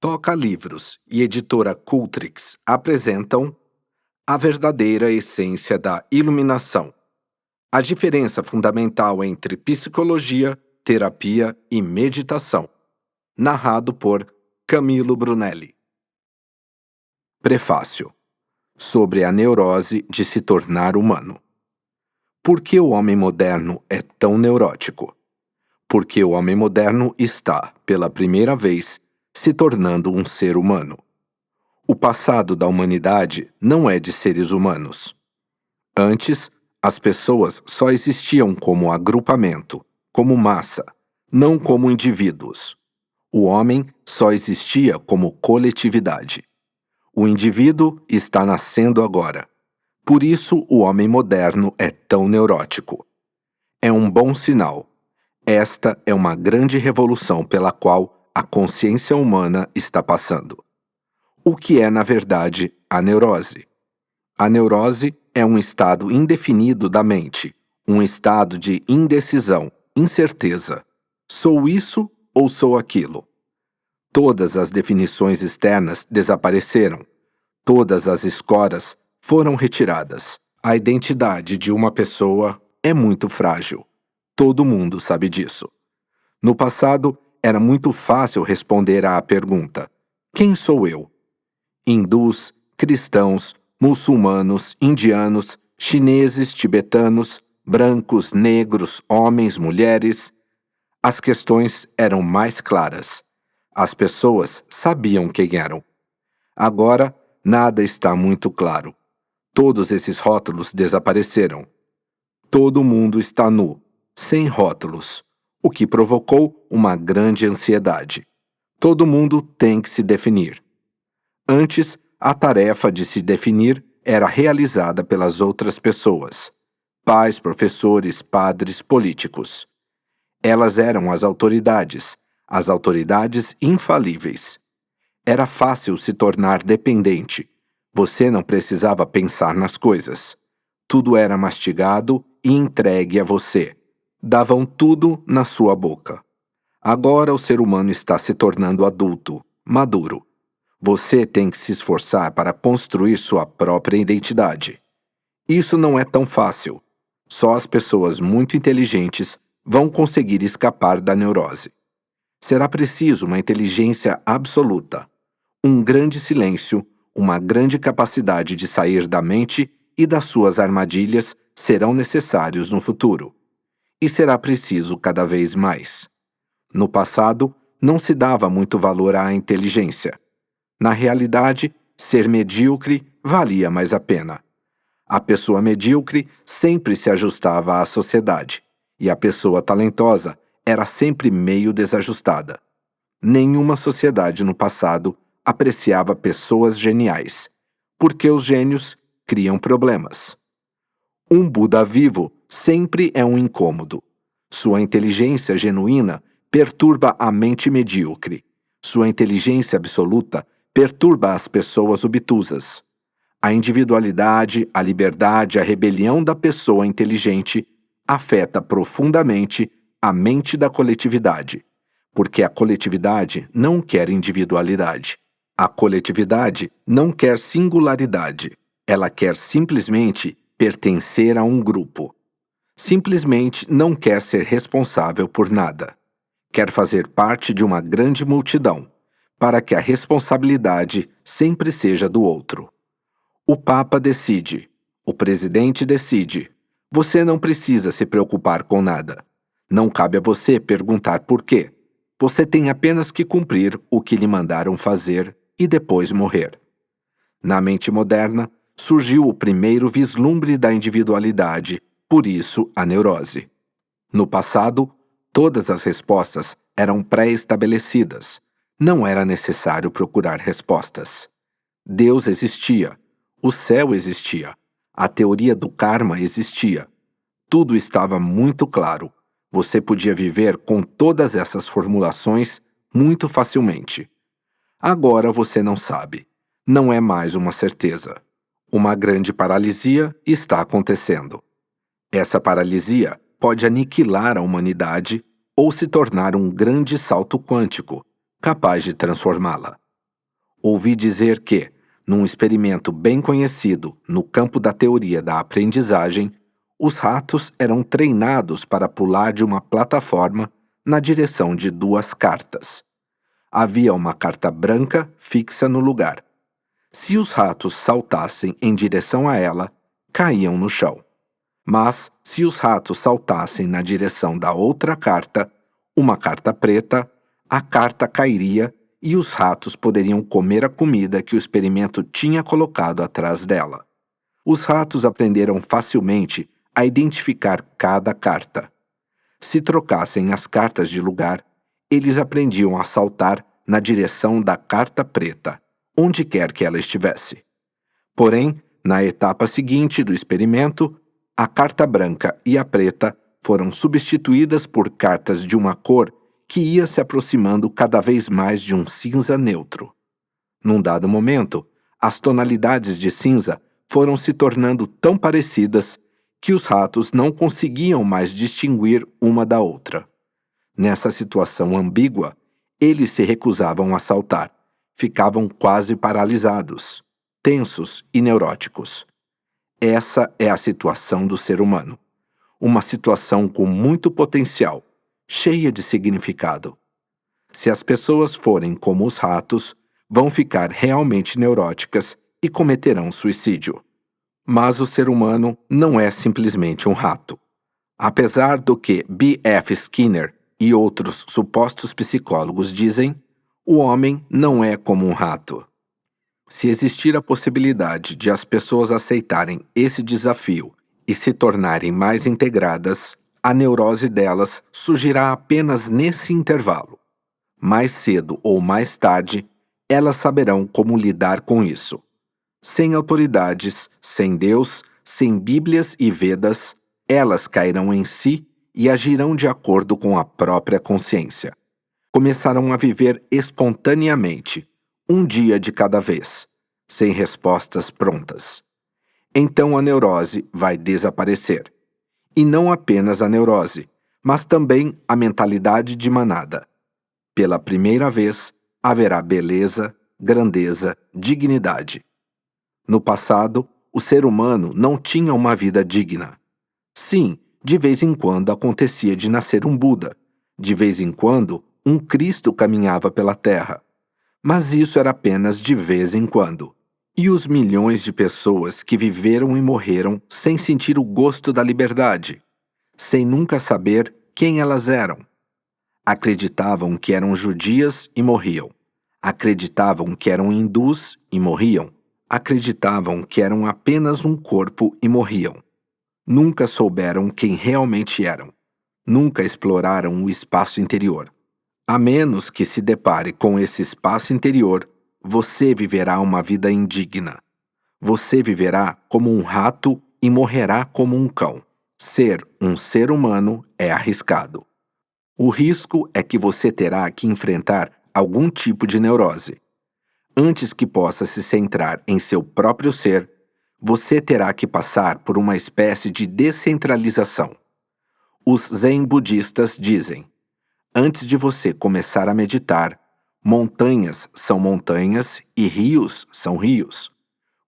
Toca Livros e editora Cultrix apresentam A Verdadeira Essência da Iluminação. A diferença fundamental entre psicologia, terapia e meditação. Narrado por Camilo Brunelli. Prefácio. Sobre a neurose de se tornar humano. Por que o homem moderno é tão neurótico? Porque o homem moderno está, pela primeira vez, se tornando um ser humano. O passado da humanidade não é de seres humanos. Antes, as pessoas só existiam como agrupamento, como massa, não como indivíduos. O homem só existia como coletividade. O indivíduo está nascendo agora. Por isso, o homem moderno é tão neurótico. É um bom sinal. Esta é uma grande revolução pela qual a consciência humana está passando. O que é, na verdade, a neurose? A neurose é um estado indefinido da mente, um estado de indecisão, incerteza. Sou isso ou sou aquilo? Todas as definições externas desapareceram. Todas as escoras foram retiradas. A identidade de uma pessoa é muito frágil. Todo mundo sabe disso. No passado, era muito fácil responder à pergunta: quem sou eu? Hindus, cristãos, muçulmanos, indianos, chineses, tibetanos, brancos, negros, homens, mulheres. As questões eram mais claras. As pessoas sabiam quem eram. Agora, nada está muito claro. Todos esses rótulos desapareceram. Todo mundo está nu, sem rótulos, o que provocou uma grande ansiedade. Todo mundo tem que se definir. Antes, a tarefa de se definir era realizada pelas outras pessoas: pais, professores, padres, políticos. Elas eram as autoridades infalíveis. Era fácil se tornar dependente. Você não precisava pensar nas coisas. Tudo era mastigado e entregue a você. Davam tudo na sua boca. Agora o ser humano está se tornando adulto, maduro. Você tem que se esforçar para construir sua própria identidade. Isso não é tão fácil. Só as pessoas muito inteligentes vão conseguir escapar da neurose. Será preciso uma inteligência absoluta, um grande silêncio, uma grande capacidade de sair da mente e das suas armadilhas serão necessários no futuro. E será preciso cada vez mais. No passado, não se dava muito valor à inteligência. Na realidade, ser medíocre valia mais a pena. A pessoa medíocre sempre se ajustava à sociedade, e a pessoa talentosa era sempre meio desajustada. Nenhuma sociedade no passado apreciava pessoas geniais, porque os gênios criam problemas. Um Buda vivo sempre é um incômodo. Sua inteligência genuína perturba a mente medíocre. Sua inteligência absoluta perturba as pessoas obtusas. A individualidade, a liberdade, a rebelião da pessoa inteligente afeta profundamente a mente da coletividade, porque a coletividade não quer individualidade. A coletividade não quer singularidade. Ela quer simplesmente pertencer a um grupo. Simplesmente não quer ser responsável por nada. Quer fazer parte de uma grande multidão, para que a responsabilidade sempre seja do outro. O Papa decide. O presidente decide. Você não precisa se preocupar com nada. Não cabe a você perguntar por quê. Você tem apenas que cumprir o que lhe mandaram fazer e depois morrer. Na mente moderna, surgiu o primeiro vislumbre da individualidade, por isso a neurose. No passado, todas as respostas eram pré-estabelecidas. Não era necessário procurar respostas. Deus existia, o céu existia, a teoria do karma existia. Tudo estava muito claro. Você podia viver com todas essas formulações muito facilmente. Agora você não sabe. Não é mais uma certeza. Uma grande paralisia está acontecendo. Essa paralisia pode aniquilar a humanidade ou se tornar um grande salto quântico, capaz de transformá-la. Ouvi dizer que, num experimento bem conhecido no campo da teoria da aprendizagem, os ratos eram treinados para pular de uma plataforma na direção de duas cartas. Havia uma carta branca fixa no lugar. Se os ratos saltassem em direção a ela, caíam no chão. Mas, se os ratos saltassem na direção da outra carta, uma carta preta, a carta cairia e os ratos poderiam comer a comida que o experimento tinha colocado atrás dela. Os ratos aprenderam facilmente a identificar cada carta. Se trocassem as cartas de lugar, eles aprendiam a saltar na direção da carta preta, onde quer que ela estivesse. Porém, na etapa seguinte do experimento, a carta branca e a preta foram substituídas por cartas de uma cor que ia se aproximando cada vez mais de um cinza neutro. Num dado momento, as tonalidades de cinza foram se tornando tão parecidas que os ratos não conseguiam mais distinguir uma da outra. Nessa situação ambígua, eles se recusavam a saltar, ficavam quase paralisados, tensos e neuróticos. Essa é a situação do ser humano. Uma situação com muito potencial, cheia de significado. Se as pessoas forem como os ratos, vão ficar realmente neuróticas e cometerão suicídio. Mas o ser humano não é simplesmente um rato. Apesar do que B.F. Skinner e outros supostos psicólogos dizem, o homem não é como um rato. Se existir a possibilidade de as pessoas aceitarem esse desafio e se tornarem mais integradas, a neurose delas surgirá apenas nesse intervalo. Mais cedo ou mais tarde, elas saberão como lidar com isso. Sem autoridades, sem Deus, sem Bíblias e Vedas, elas cairão em si e agirão de acordo com a própria consciência. Começarão a viver espontaneamente, um dia de cada vez, sem respostas prontas. Então a neurose vai desaparecer. E não apenas a neurose, mas também a mentalidade de manada. Pela primeira vez, haverá beleza, grandeza, dignidade. No passado, o ser humano não tinha uma vida digna. Sim, de vez em quando acontecia de nascer um Buda. De vez em quando, um Cristo caminhava pela terra. Mas isso era apenas de vez em quando. E os milhões de pessoas que viveram e morreram sem sentir o gosto da liberdade, sem nunca saber quem elas eram. Acreditavam que eram judias e morriam. Acreditavam que eram hindus e morriam. Acreditavam que eram apenas um corpo e morriam. Nunca souberam quem realmente eram. Nunca exploraram o espaço interior. A menos que se depare com esse espaço interior, você viverá uma vida indigna. Você viverá como um rato e morrerá como um cão. Ser um ser humano é arriscado. O risco é que você terá que enfrentar algum tipo de neurose. Antes que possa se centrar em seu próprio ser, você terá que passar por uma espécie de descentralização. Os Zen budistas dizem: antes de você começar a meditar, montanhas são montanhas e rios são rios.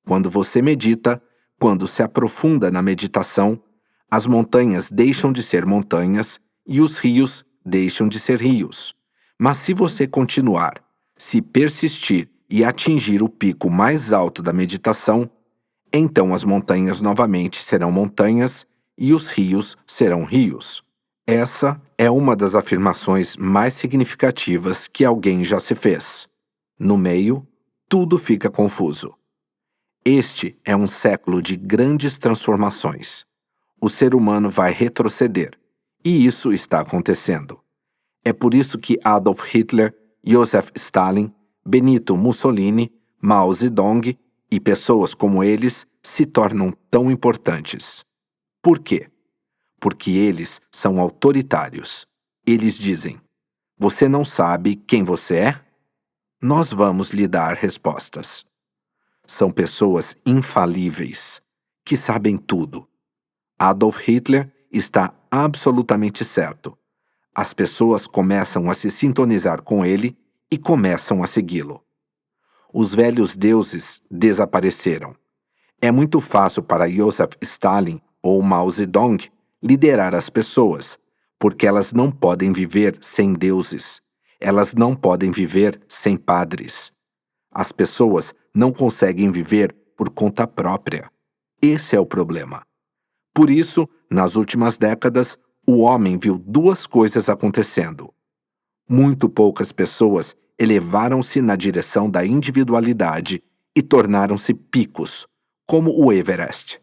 Quando você medita, quando se aprofunda na meditação, as montanhas deixam de ser montanhas e os rios deixam de ser rios. Mas se você continuar, se persistir e atingir o pico mais alto da meditação, então as montanhas novamente serão montanhas e os rios serão rios. Essa é uma das afirmações mais significativas que alguém já se fez. No meio, tudo fica confuso. Este é um século de grandes transformações. O ser humano vai retroceder, e isso está acontecendo. É por isso que Adolf Hitler, Joseph Stalin, Benito Mussolini, Mao Zedong e pessoas como eles se tornam tão importantes. Por quê? Porque eles são autoritários. Eles dizem: você não sabe quem você é? Nós vamos lhe dar respostas. São pessoas infalíveis, que sabem tudo. Adolf Hitler está absolutamente certo. As pessoas começam a se sintonizar com ele e começam a segui-lo. Os velhos deuses desapareceram. É muito fácil para Joseph Stalin ou Mao Zedong liderar as pessoas, porque elas não podem viver sem deuses. Elas não podem viver sem padres. As pessoas não conseguem viver por conta própria. Esse é o problema. Por isso, nas últimas décadas, o homem viu duas coisas acontecendo. Muito poucas pessoas elevaram-se na direção da individualidade e tornaram-se picos, como o Everest.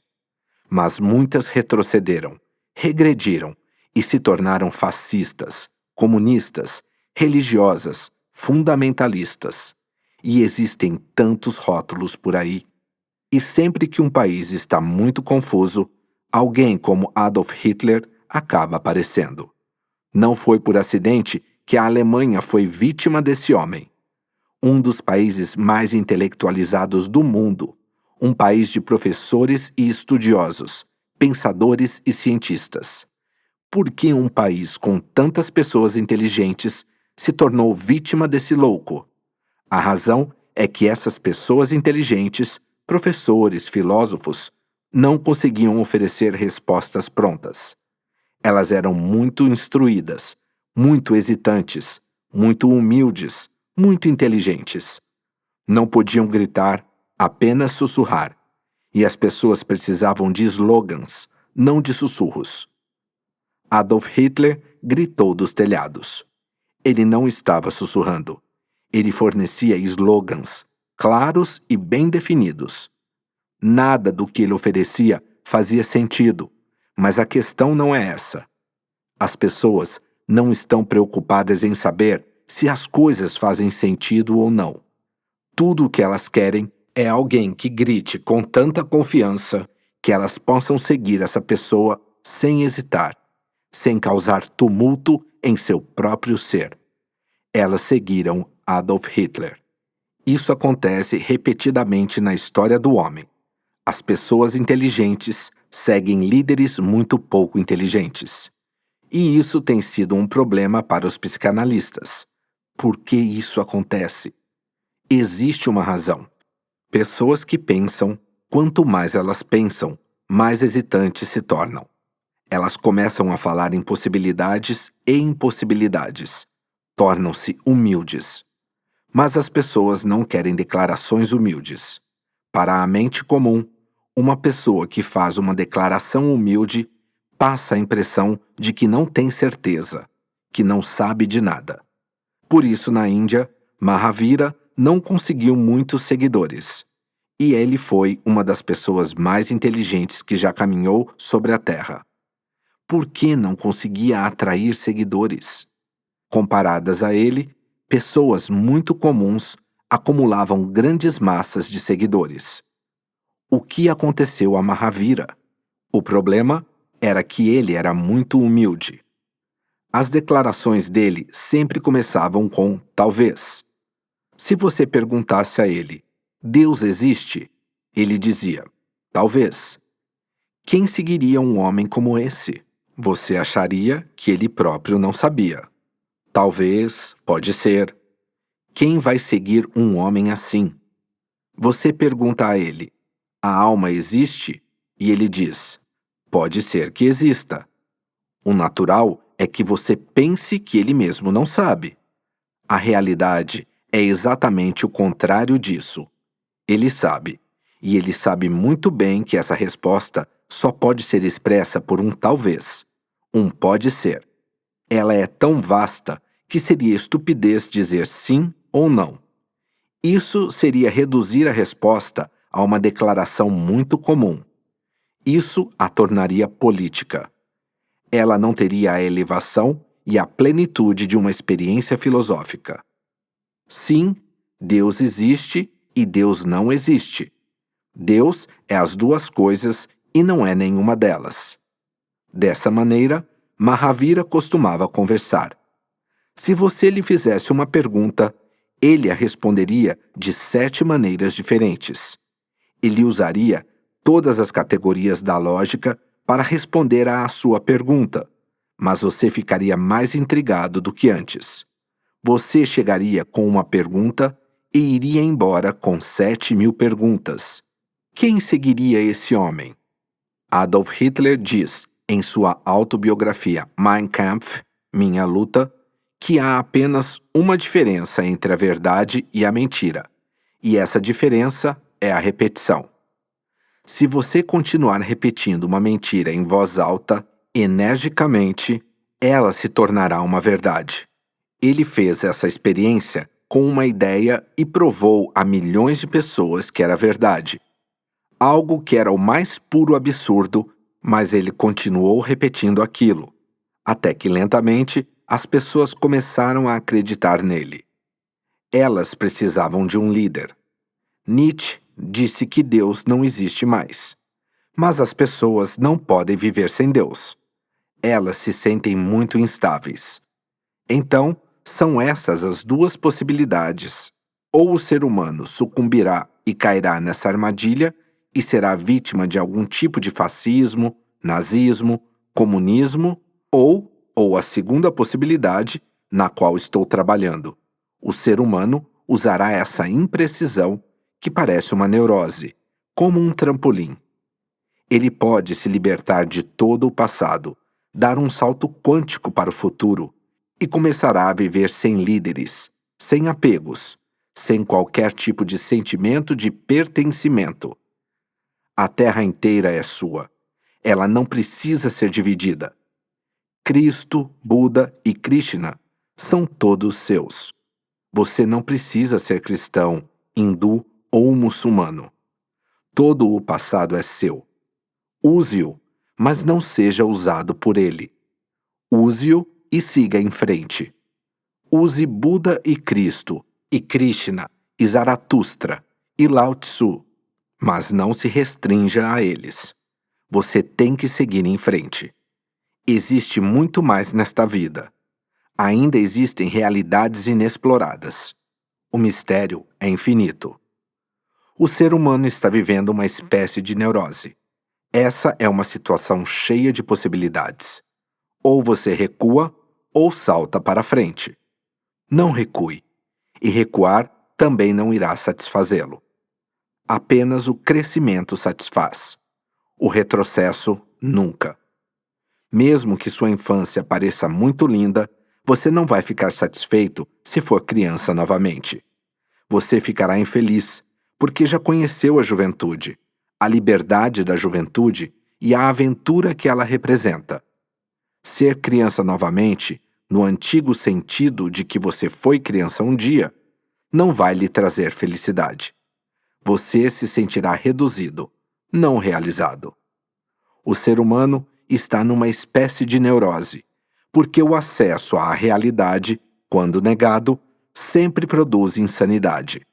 Mas muitas retrocederam, regrediram e se tornaram fascistas, comunistas, religiosas, fundamentalistas. E existem tantos rótulos por aí. E sempre que um país está muito confuso, alguém como Adolf Hitler acaba aparecendo. Não foi por acidente que a Alemanha foi vítima desse homem. Um dos países mais intelectualizados do mundo, um país de professores e estudiosos, pensadores e cientistas. Por que um país com tantas pessoas inteligentes se tornou vítima desse louco? A razão é que essas pessoas inteligentes, professores, filósofos, não conseguiam oferecer respostas prontas. Elas eram muito instruídas, muito hesitantes, muito humildes, muito inteligentes. Não podiam gritar, apenas sussurrar. E as pessoas precisavam de slogans, não de sussurros. Adolf Hitler gritou dos telhados. Ele não estava sussurrando. Ele fornecia slogans, claros e bem definidos. Nada do que ele oferecia fazia sentido, mas a questão não é essa. As pessoas não estão preocupadas em saber se as coisas fazem sentido ou não. Tudo o que elas querem é alguém que grite com tanta confiança que elas possam seguir essa pessoa sem hesitar, sem causar tumulto em seu próprio ser. Elas seguiram Adolf Hitler. Isso acontece repetidamente na história do homem. As pessoas inteligentes seguem líderes muito pouco inteligentes. E isso tem sido um problema para os psicanalistas. Por que isso acontece? Existe uma razão. Pessoas que pensam, quanto mais elas pensam, mais hesitantes se tornam. Elas começam a falar em possibilidades e impossibilidades. Tornam-se humildes. Mas as pessoas não querem declarações humildes. Para a mente comum, uma pessoa que faz uma declaração humilde passa a impressão de que não tem certeza, que não sabe de nada. Por isso, na Índia, Mahavira não conseguiu muitos seguidores. E ele foi uma das pessoas mais inteligentes que já caminhou sobre a Terra. Por que não conseguia atrair seguidores? Comparadas a ele, pessoas muito comuns acumulavam grandes massas de seguidores. O que aconteceu a Mahavira? O problema era que ele era muito humilde. As declarações dele sempre começavam com talvez. Se você perguntasse a ele, Deus existe? Ele dizia, talvez. Quem seguiria um homem como esse? Você acharia que ele próprio não sabia. Talvez, pode ser. Quem vai seguir um homem assim? Você pergunta a ele, a alma existe? E ele diz, pode ser que exista. O natural é que você pense que ele mesmo não sabe. A realidade é exatamente o contrário disso. Ele sabe, e ele sabe muito bem que essa resposta só pode ser expressa por um talvez, um pode ser. Ela é tão vasta que seria estupidez dizer sim ou não. Isso seria reduzir a resposta a uma declaração muito comum. Isso a tornaria política. Ela não teria a elevação e a plenitude de uma experiência filosófica. Sim, Deus existe e Deus não existe. Deus é as duas coisas e não é nenhuma delas. Dessa maneira, Mahavira costumava conversar. Se você lhe fizesse uma pergunta, ele a responderia de 7 maneiras diferentes. Ele usaria todas as categorias da lógica para responder à sua pergunta, mas você ficaria mais intrigado do que antes. Você chegaria com uma pergunta, e iria embora com 7.000 perguntas. Quem seguiria esse homem? Adolf Hitler diz, em sua autobiografia Mein Kampf, Minha Luta, que há apenas uma diferença entre a verdade e a mentira, e essa diferença é a repetição. Se você continuar repetindo uma mentira em voz alta, energicamente, ela se tornará uma verdade. Ele fez essa experiência com uma ideia e provou a milhões de pessoas que era verdade. Algo que era o mais puro absurdo, mas ele continuou repetindo aquilo, até que lentamente as pessoas começaram a acreditar nele. Elas precisavam de um líder. Nietzsche disse que Deus não existe mais. Mas as pessoas não podem viver sem Deus. Elas se sentem muito instáveis. Então, são essas as duas possibilidades. Ou o ser humano sucumbirá e cairá nessa armadilha e será vítima de algum tipo de fascismo, nazismo, comunismo, ou a segunda possibilidade, na qual estou trabalhando. O ser humano usará essa imprecisão, que parece uma neurose, como um trampolim. Ele pode se libertar de todo o passado, dar um salto quântico para o futuro e começará a viver sem líderes, sem apegos, sem qualquer tipo de sentimento de pertencimento. A Terra inteira é sua. Ela não precisa ser dividida. Cristo, Buda e Krishna são todos seus. Você não precisa ser cristão, hindu ou muçulmano. Todo o passado é seu. Use-o, mas não seja usado por ele. Use-o e siga em frente. Use Buda e Cristo, e Krishna, e Zaratustra, e Lao Tzu, mas não se restrinja a eles. Você tem que seguir em frente. Existe muito mais nesta vida. Ainda existem realidades inexploradas. O mistério é infinito. O ser humano está vivendo uma espécie de neurose. Essa é uma situação cheia de possibilidades. Ou você recua, ou salta para frente. Não recue. E recuar também não irá satisfazê-lo. Apenas o crescimento satisfaz. O retrocesso, nunca. Mesmo que sua infância pareça muito linda, você não vai ficar satisfeito se for criança novamente. Você ficará infeliz, porque já conheceu a juventude, a liberdade da juventude e a aventura que ela representa. Ser criança novamente, no antigo sentido de que você foi criança um dia, não vai lhe trazer felicidade. Você se sentirá reduzido, não realizado. O ser humano está numa espécie de neurose, porque o acesso à realidade, quando negado, sempre produz insanidade.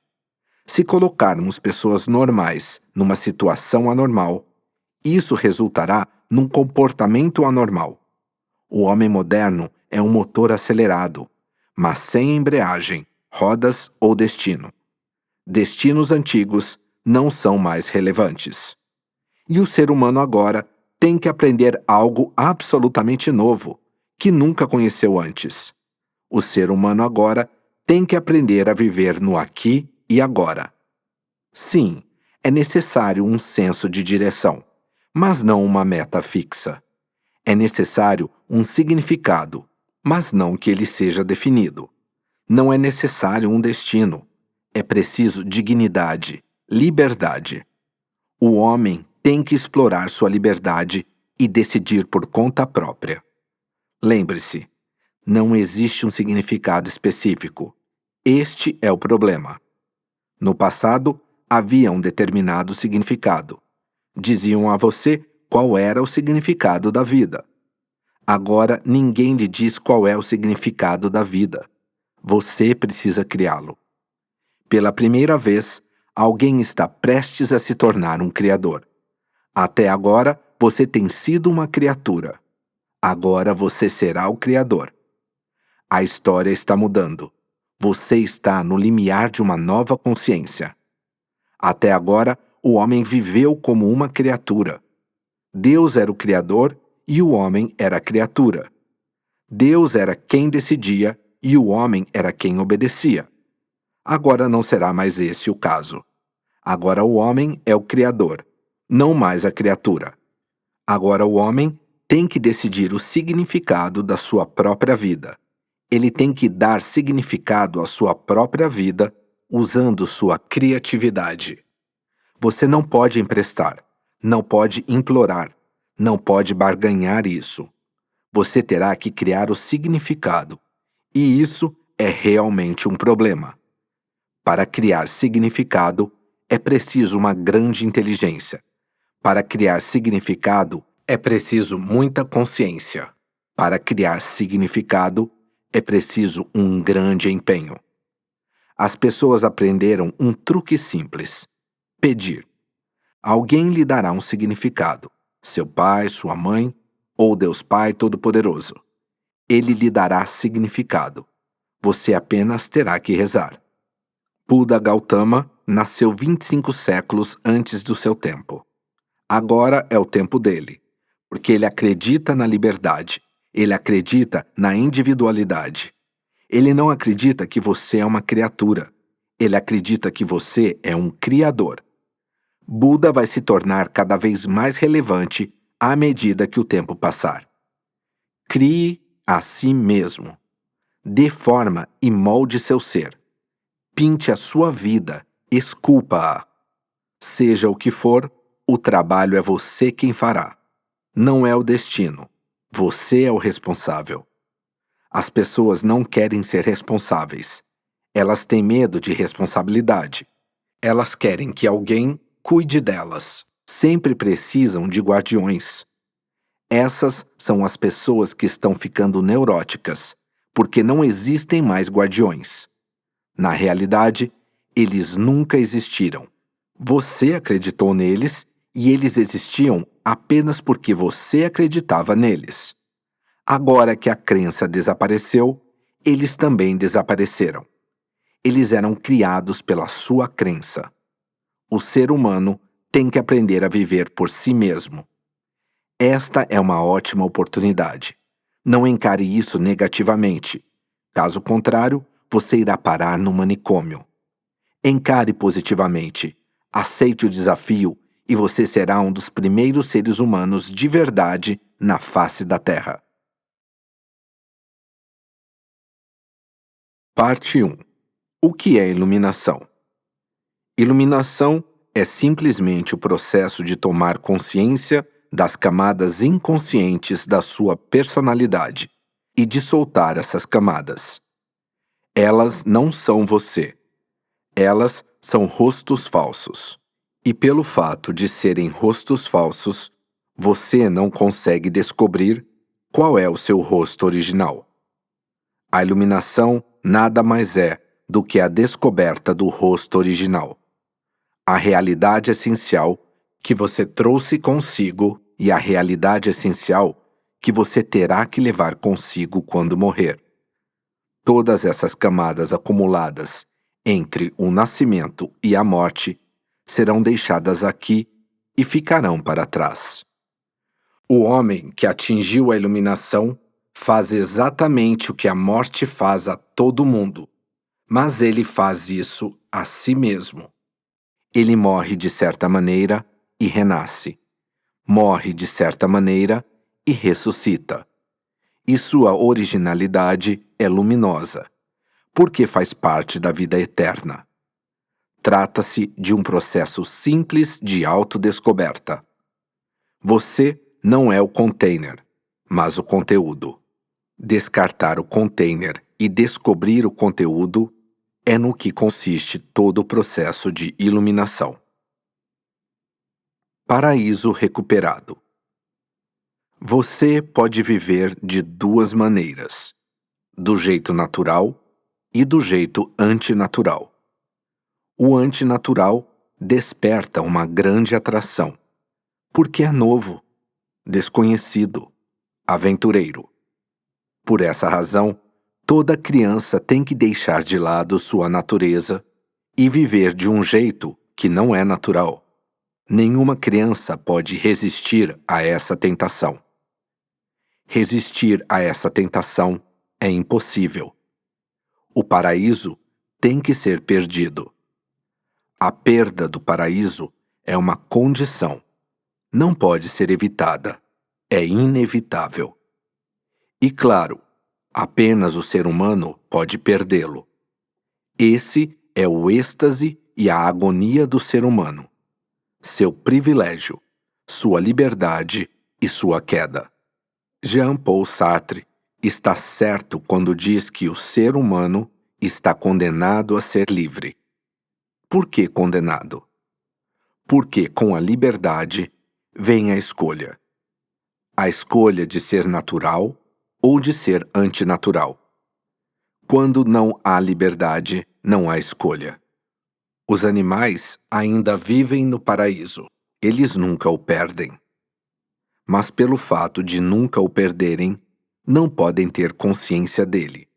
Se colocarmos pessoas normais numa situação anormal, isso resultará num comportamento anormal. O homem moderno é um motor acelerado, mas sem embreagem, rodas ou destino. Destinos antigos não são mais relevantes. E o ser humano agora tem que aprender algo absolutamente novo, que nunca conheceu antes. O ser humano agora tem que aprender a viver no aqui e agora. Sim, é necessário um senso de direção, mas não uma meta fixa. É necessário um significado, mas não que ele seja definido. Não é necessário um destino. É preciso dignidade, liberdade. O homem tem que explorar sua liberdade e decidir por conta própria. Lembre-se, não existe um significado específico. Este é o problema. No passado, havia um determinado significado. Diziam a você qual era o significado da vida. Agora ninguém lhe diz qual é o significado da vida. Você precisa criá-lo. Pela primeira vez, alguém está prestes a se tornar um criador. Até agora, você tem sido uma criatura. Agora você será o criador. A história está mudando. Você está no limiar de uma nova consciência. Até agora, o homem viveu como uma criatura. Deus era o criador e o homem era a criatura. Deus era quem decidia e o homem era quem obedecia. Agora não será mais esse o caso. Agora o homem é o Criador, não mais a criatura. Agora o homem tem que decidir o significado da sua própria vida. Ele tem que dar significado à sua própria vida usando sua criatividade. Você não pode emprestar, não pode implorar, não pode barganhar isso. Você terá que criar o significado, e isso é realmente um problema. Para criar significado, é preciso uma grande inteligência. Para criar significado, é preciso muita consciência. Para criar significado, é preciso um grande empenho. As pessoas aprenderam um truque simples: pedir. Alguém lhe dará um significado, seu pai, sua mãe ou Deus Pai Todo-Poderoso. Ele lhe dará significado. Você apenas terá que rezar. Buda Gautama nasceu 25 séculos antes do seu tempo. Agora é o tempo dele, porque ele acredita na liberdade, ele acredita na individualidade. Ele não acredita que você é uma criatura, ele acredita que você é um criador. Buda vai se tornar cada vez mais relevante à medida que o tempo passar. Crie a si mesmo. Dê forma e molde seu ser. Pinte a sua vida, esculpa-a. Seja o que for, o trabalho é você quem fará. Não é o destino. Você é o responsável. As pessoas não querem ser responsáveis. Elas têm medo de responsabilidade. Elas querem que alguém cuide delas. Sempre precisam de guardiões. Essas são as pessoas que estão ficando neuróticas, porque não existem mais guardiões. Na realidade, eles nunca existiram. Você acreditou neles e eles existiam apenas porque você acreditava neles. Agora que a crença desapareceu, eles também desapareceram. Eles eram criados pela sua crença. O ser humano tem que aprender a viver por si mesmo. Esta é uma ótima oportunidade. Não encare isso negativamente. Caso contrário, você irá parar no manicômio. Encare positivamente. Aceite o desafio e você será um dos primeiros seres humanos de verdade na face da Terra. Parte 1. O que é iluminação? Iluminação é simplesmente o processo de tomar consciência das camadas inconscientes da sua personalidade e de soltar essas camadas. Elas não são você. Elas são rostos falsos. E pelo fato de serem rostos falsos, você não consegue descobrir qual é o seu rosto original. A iluminação nada mais é do que a descoberta do rosto original. A realidade essencial que você trouxe consigo e a realidade essencial que você terá que levar consigo quando morrer. Todas essas camadas acumuladas entre o nascimento e a morte serão deixadas aqui e ficarão para trás. O homem que atingiu a iluminação faz exatamente o que a morte faz a todo mundo, mas ele faz isso a si mesmo. Ele morre de certa maneira e renasce. Morre de certa maneira e ressuscita. E sua originalidade é luminosa, porque faz parte da vida eterna. Trata-se de um processo simples de autodescoberta. Você não é o container, mas o conteúdo. Descartar o container e descobrir o conteúdo é no que consiste todo o processo de iluminação. Paraíso recuperado. Você pode viver de duas maneiras: do jeito natural e do jeito antinatural. O antinatural desperta uma grande atração, porque é novo, desconhecido, aventureiro. Por essa razão, toda criança tem que deixar de lado sua natureza e viver de um jeito que não é natural. Nenhuma criança pode resistir a essa tentação. Resistir a essa tentação é impossível. O paraíso tem que ser perdido. A perda do paraíso é uma condição. Não pode ser evitada. É inevitável. E claro, apenas o ser humano pode perdê-lo. Esse é o êxtase e a agonia do ser humano. Seu privilégio, sua liberdade e sua queda. Jean-Paul Sartre está certo quando diz que o ser humano está condenado a ser livre. Por que condenado? Porque com a liberdade vem a escolha. A escolha de ser natural ou de ser antinatural. Quando não há liberdade, não há escolha. Os animais ainda vivem no paraíso. Eles nunca o perdem. Mas pelo fato de nunca o perderem, não podem ter consciência dele.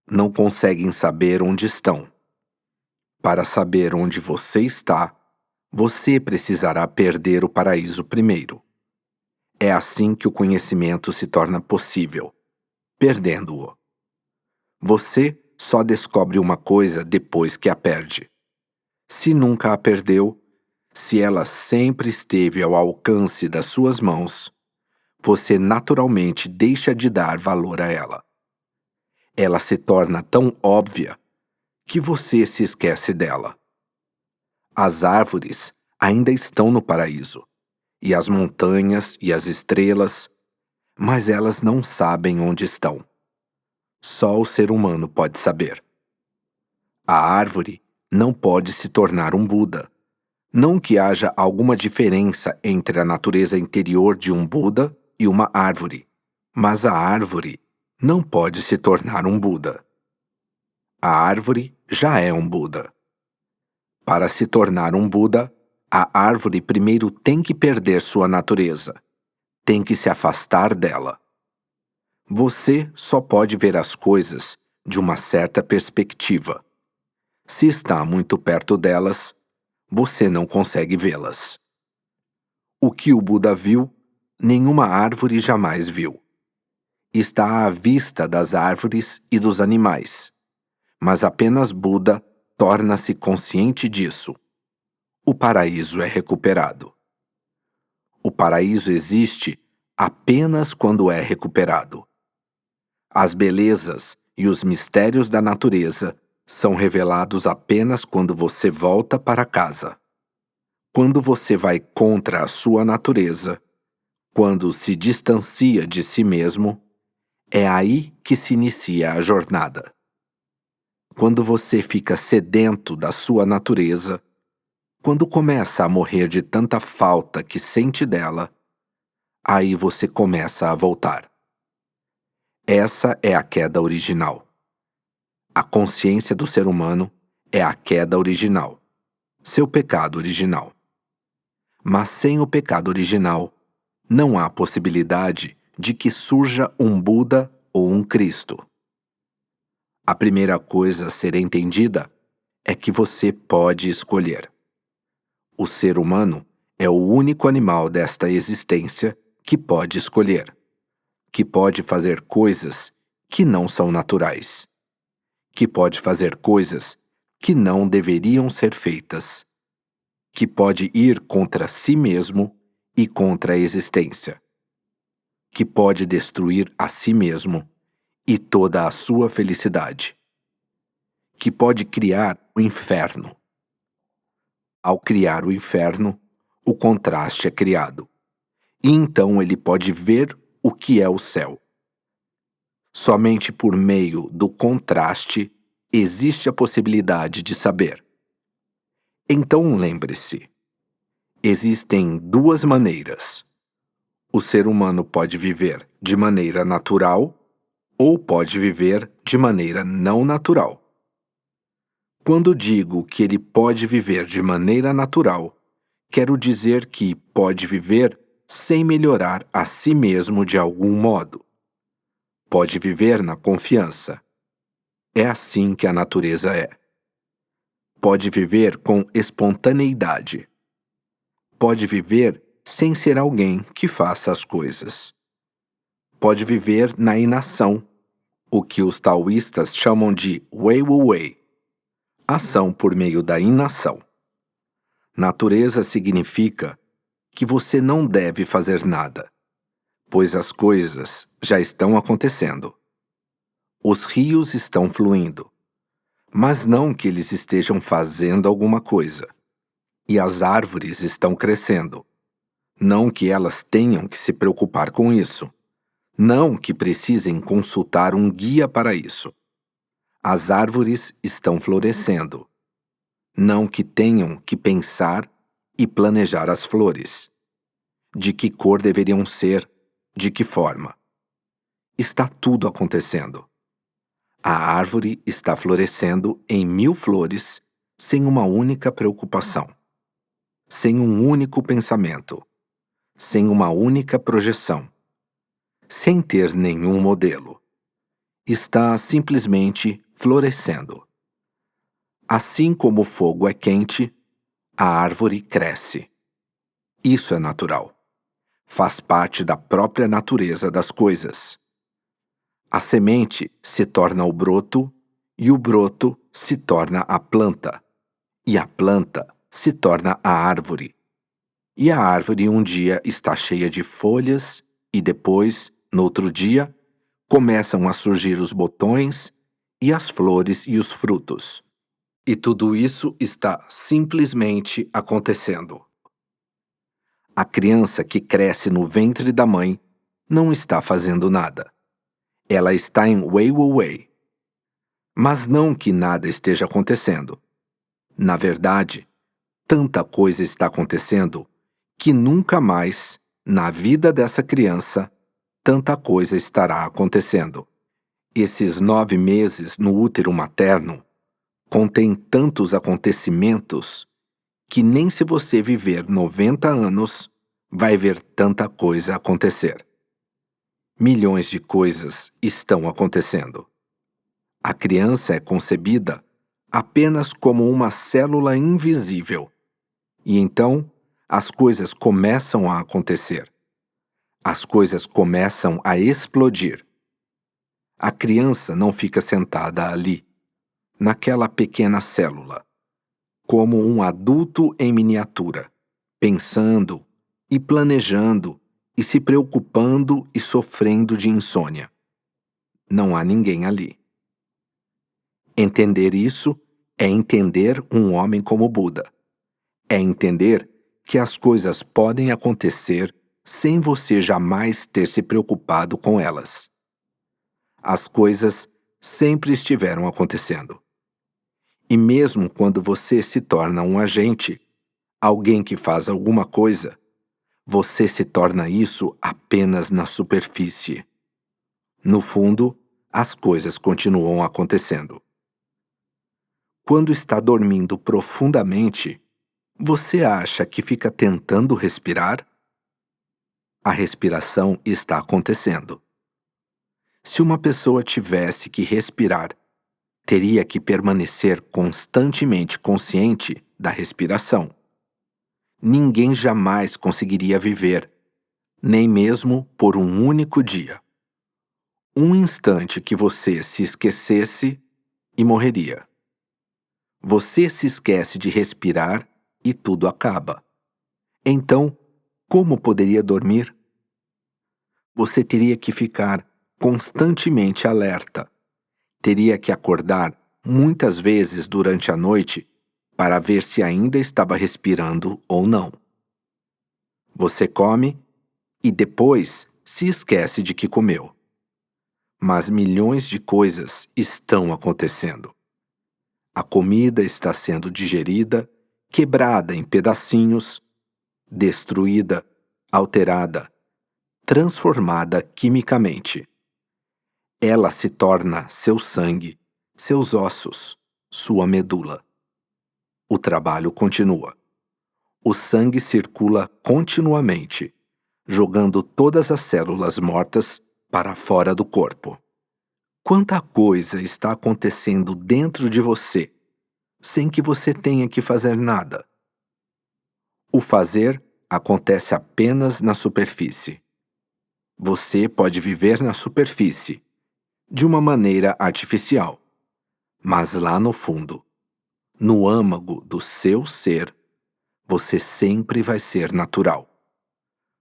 Não conseguem saber onde estão. Para saber onde você está, você precisará perder o paraíso primeiro. É assim que o conhecimento se torna possível, perdendo-o. Você só descobre uma coisa depois que a perde. Se nunca a perdeu, se ela sempre esteve ao alcance das suas mãos, você naturalmente deixa de dar valor a ela. Ela se torna tão óbvia que você se esquece dela. As árvores ainda estão no paraíso, e as montanhas e as estrelas, mas elas não sabem onde estão. Só o ser humano pode saber. A árvore não pode se tornar um Buda. Não que haja alguma diferença entre a natureza interior de um Buda e uma árvore, mas a árvore não pode se tornar um Buda. A árvore já é um Buda. Para se tornar um Buda, a árvore primeiro tem que perder sua natureza, tem que se afastar dela. Você só pode ver as coisas de uma certa perspectiva. Se está muito perto delas, você não consegue vê-las. O que o Buda viu, nenhuma árvore jamais viu. Está à vista das árvores e dos animais, mas apenas Buda torna-se consciente disso. O paraíso é recuperado. O paraíso existe apenas quando é recuperado. As belezas e os mistérios da natureza são revelados apenas quando você volta para casa. Quando você vai contra a sua natureza, quando se distancia de si mesmo, é aí que se inicia a jornada. Quando você fica sedento da sua natureza, quando começa a morrer de tanta falta que sente dela, aí você começa a voltar. Essa é a queda original. A consciência do ser humano é a queda original, seu pecado original. Mas sem o pecado original, não há possibilidade de que surja um Buda ou um Cristo. A primeira coisa a ser entendida é que você pode escolher. O ser humano é o único animal desta existência que pode escolher, que pode fazer coisas que não são naturais, que pode fazer coisas que não deveriam ser feitas, que pode ir contra si mesmo e contra a existência, que pode destruir a si mesmo e toda a sua felicidade, que pode criar o inferno. Ao criar o inferno, o contraste é criado, e então ele pode ver o que é o céu. Somente por meio do contraste existe a possibilidade de saber. Então lembre-se, existem duas maneiras. O ser humano pode viver de maneira natural ou pode viver de maneira não natural. Quando digo que ele pode viver de maneira natural, quero dizer que pode viver sem melhorar a si mesmo de algum modo. Pode viver na confiança. É assim que a natureza é. Pode viver com espontaneidade. Pode viver sem ser alguém que faça as coisas. Pode viver na inação, o que os taoístas chamam de Wei Wu Wei. Ação por meio da inação. Natureza significa que você não deve fazer nada, pois as coisas já estão acontecendo. Os rios estão fluindo, mas não que eles estejam fazendo alguma coisa. E as árvores estão crescendo, não que elas tenham que se preocupar com isso, não que precisem consultar um guia para isso. As árvores estão florescendo, não que tenham que pensar e planejar as flores. De que cor deveriam ser, de que forma. Está tudo acontecendo. A árvore está florescendo em 1000 flores sem uma única preocupação, sem um único pensamento, sem uma única projeção, sem ter nenhum modelo. Está simplesmente florescendo. Assim como o fogo é quente, a árvore cresce. Isso é natural. Faz parte da própria natureza das coisas. A semente se torna o broto, e o broto se torna a planta, e a planta se torna a árvore. E a árvore um dia está cheia de folhas, e depois, no outro dia, começam a surgir os botões, e as flores e os frutos. E tudo isso está simplesmente acontecendo. A criança que cresce no ventre da mãe não está fazendo nada. Ela está em Wei-Wu-Wei. Mas não que nada esteja acontecendo. Na verdade, tanta coisa está acontecendo que nunca mais, na vida dessa criança, tanta coisa estará acontecendo. Esses 9 meses no útero materno contêm tantos acontecimentos que nem se você viver 90 anos, vai ver tanta coisa acontecer. Milhões de coisas estão acontecendo. A criança é concebida apenas como uma célula invisível. E então, as coisas começam a acontecer. As coisas começam a explodir. A criança não fica sentada ali, naquela pequena célula, como um adulto em miniatura, pensando e planejando e se preocupando e sofrendo de insônia. Não há ninguém ali. Entender isso é entender um homem como Buda. É entender que as coisas podem acontecer sem você jamais ter se preocupado com elas. As coisas sempre estiveram acontecendo. E mesmo quando você se torna um agente, alguém que faz alguma coisa, você se torna isso apenas na superfície. No fundo, as coisas continuam acontecendo. Quando está dormindo profundamente, você acha que fica tentando respirar? A respiração está acontecendo. Se uma pessoa tivesse que respirar, teria que permanecer constantemente consciente da respiração. Ninguém jamais conseguiria viver, nem mesmo por um único dia. Um instante que você se esquecesse e morreria. Você se esquece de respirar e tudo acaba. Então, como poderia dormir? Você teria que ficar constantemente alerta. Teria que acordar muitas vezes durante a noite para ver se ainda estava respirando ou não. Você come e depois se esquece de que comeu. Mas milhões de coisas estão acontecendo. A comida está sendo digerida, quebrada em pedacinhos, destruída, alterada, transformada quimicamente. Ela se torna seu sangue, seus ossos, sua medula. O trabalho continua. O sangue circula continuamente, jogando todas as células mortas para fora do corpo. Quanta coisa está acontecendo dentro de você, sem que você tenha que fazer nada. O fazer acontece apenas na superfície. Você pode viver na superfície, de uma maneira artificial, mas lá no fundo, no âmago do seu ser, você sempre vai ser natural.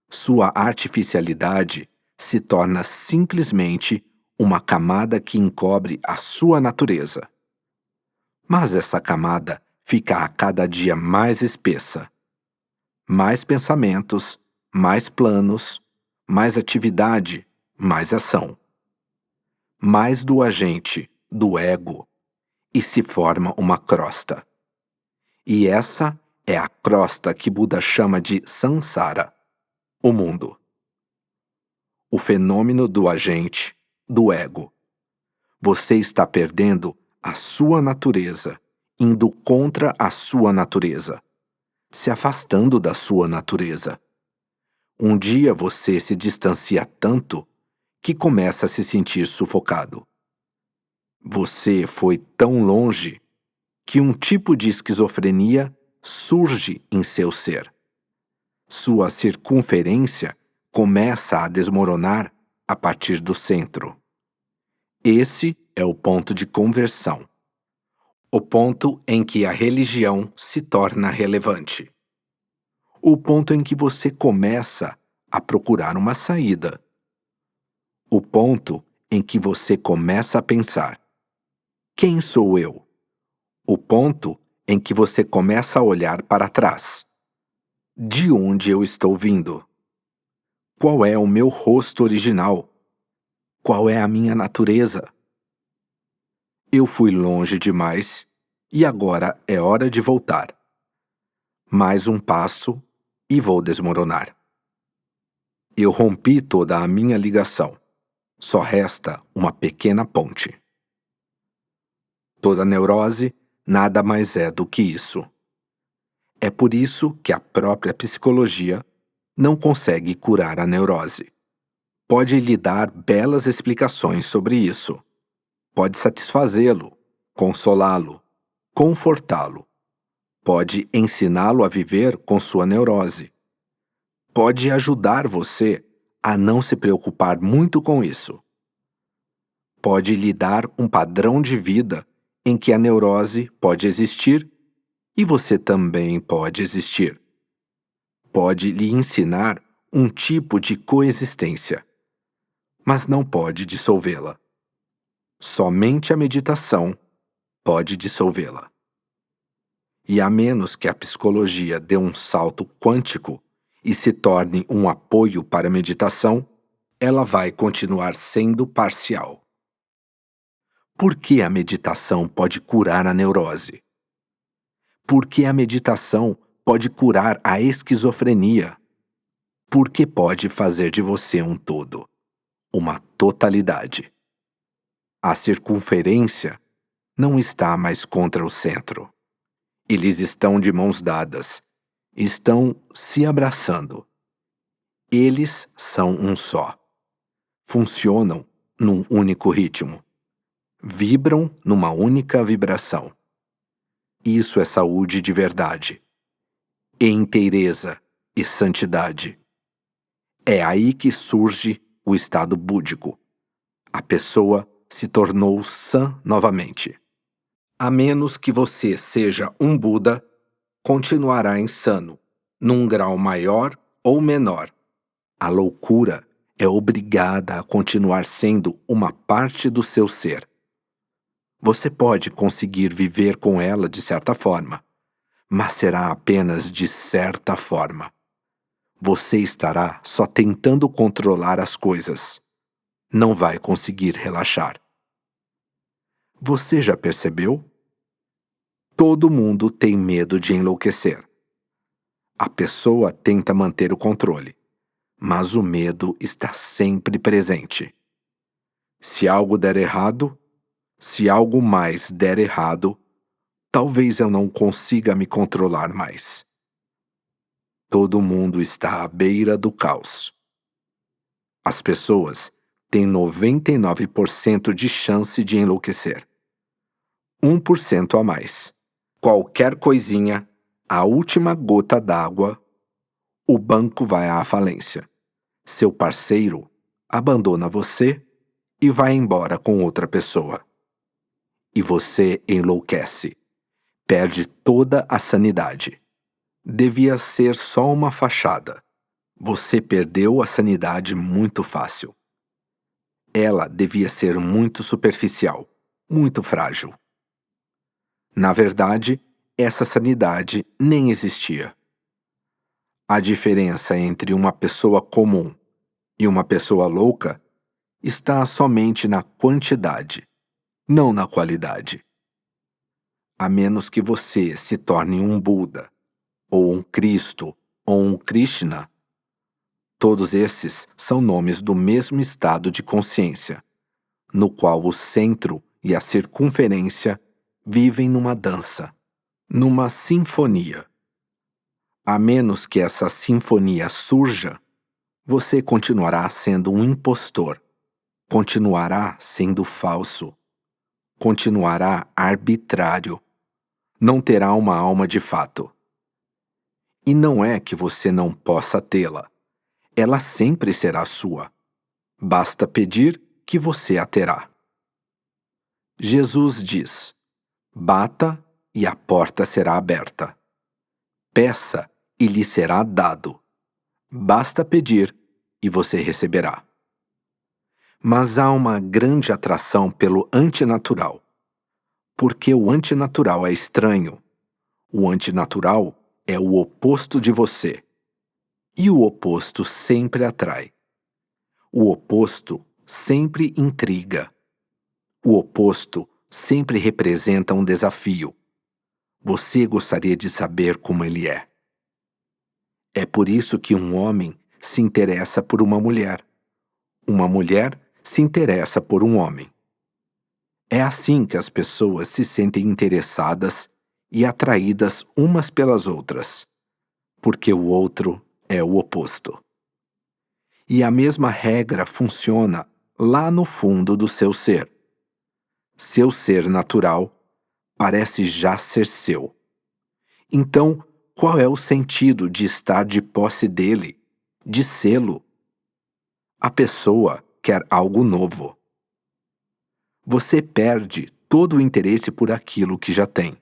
Sua artificialidade se torna simplesmente uma camada que encobre a sua natureza. Mas essa camada fica a cada dia mais espessa. Mais pensamentos, mais planos, mais atividade, mais ação. Mais do agente, do ego, e se forma uma crosta. E essa é a crosta que Buda chama de samsara, o mundo. O fenômeno do agente, do ego. Você está perdendo a sua natureza, indo contra a sua natureza, se afastando da sua natureza. Um dia você se distancia tanto que começa a se sentir sufocado. Você foi tão longe que um tipo de esquizofrenia surge em seu ser. Sua circunferência começa a desmoronar a partir do centro. Esse é o ponto de conversão. O ponto em que a religião se torna relevante. O ponto em que você começa a procurar uma saída. O ponto em que você começa a pensar: quem sou eu? O ponto em que você começa a olhar para trás. De onde eu estou vindo? Qual é o meu rosto original? Qual é a minha natureza? Eu fui longe demais e agora é hora de voltar. Mais um passo e vou desmoronar. Eu rompi toda a minha ligação. Só resta uma pequena ponte. Toda neurose nada mais é do que isso. É por isso que a própria psicologia não consegue curar a neurose. Pode lhe dar belas explicações sobre isso. Pode satisfazê-lo, consolá-lo, confortá-lo. Pode ensiná-lo a viver com sua neurose. Pode ajudar você a não se preocupar muito com isso. Pode lhe dar um padrão de vida em que a neurose pode existir e você também pode existir. Pode lhe ensinar um tipo de coexistência, mas não pode dissolvê-la. Somente a meditação pode dissolvê-la. E a menos que a psicologia dê um salto quântico e se torne um apoio para a meditação, ela vai continuar sendo parcial. Por que a meditação pode curar a neurose? Por que a meditação pode curar a esquizofrenia? Porque pode fazer de você um todo, uma totalidade. A circunferência não está mais contra o centro. Eles estão de mãos dadas, estão se abraçando. Eles são um só. Funcionam num único ritmo. Vibram numa única vibração. Isso é saúde de verdade. E inteireza e santidade. É aí que surge o estado búdico. A pessoa se tornou sã novamente. A menos que você seja um Buda, continuará insano, num grau maior ou menor. A loucura é obrigada a continuar sendo uma parte do seu ser. Você pode conseguir viver com ela de certa forma, mas será apenas de certa forma. Você estará só tentando controlar as coisas. Não vai conseguir relaxar. Você já percebeu? Todo mundo tem medo de enlouquecer. A pessoa tenta manter o controle, mas o medo está sempre presente. Se algo der errado, se algo mais der errado, talvez eu não consiga me controlar mais. Todo mundo está à beira do caos. As pessoas têm 99% de chance de enlouquecer. 1% a mais. Qualquer coisinha, a última gota d'água, o banco vai à falência. Seu parceiro abandona você e vai embora com outra pessoa. E você enlouquece. perde toda a sanidade. Devia ser só uma fachada. Você perdeu a sanidade muito fácil. Ela devia ser muito superficial, muito frágil. Na verdade, essa sanidade nem existia. A diferença entre uma pessoa comum e uma pessoa louca está somente na quantidade, não na qualidade. A menos que você se torne um Buda, ou um Cristo, ou um Krishna, todos esses são nomes do mesmo estado de consciência, no qual o centro e a circunferência vivem numa dança, numa sinfonia. A menos que essa sinfonia surja, você continuará sendo um impostor, continuará sendo falso, continuará arbitrário, não terá uma alma de fato. E não é que você não possa tê-la, ela sempre será sua. Basta pedir que você a terá. Jesus diz: bata e a porta será aberta. Peça e lhe será dado. Basta pedir e você receberá. Mas há uma grande atração pelo antinatural, porque o antinatural é estranho. O antinatural é o oposto de você. E o oposto sempre atrai. O oposto sempre intriga. O oposto sempre representa um desafio. Você gostaria de saber como ele é. É por isso que um homem se interessa por uma mulher. Uma mulher se interessa por um homem. É assim que as pessoas se sentem interessadas e atraídas umas pelas outras, porque o outro é o oposto. E a mesma regra funciona lá no fundo do seu ser. Seu ser natural parece já ser seu. Então, qual é o sentido de estar de posse dele, de sê-lo? A pessoa quer algo novo. Você perde todo o interesse por aquilo que já tem.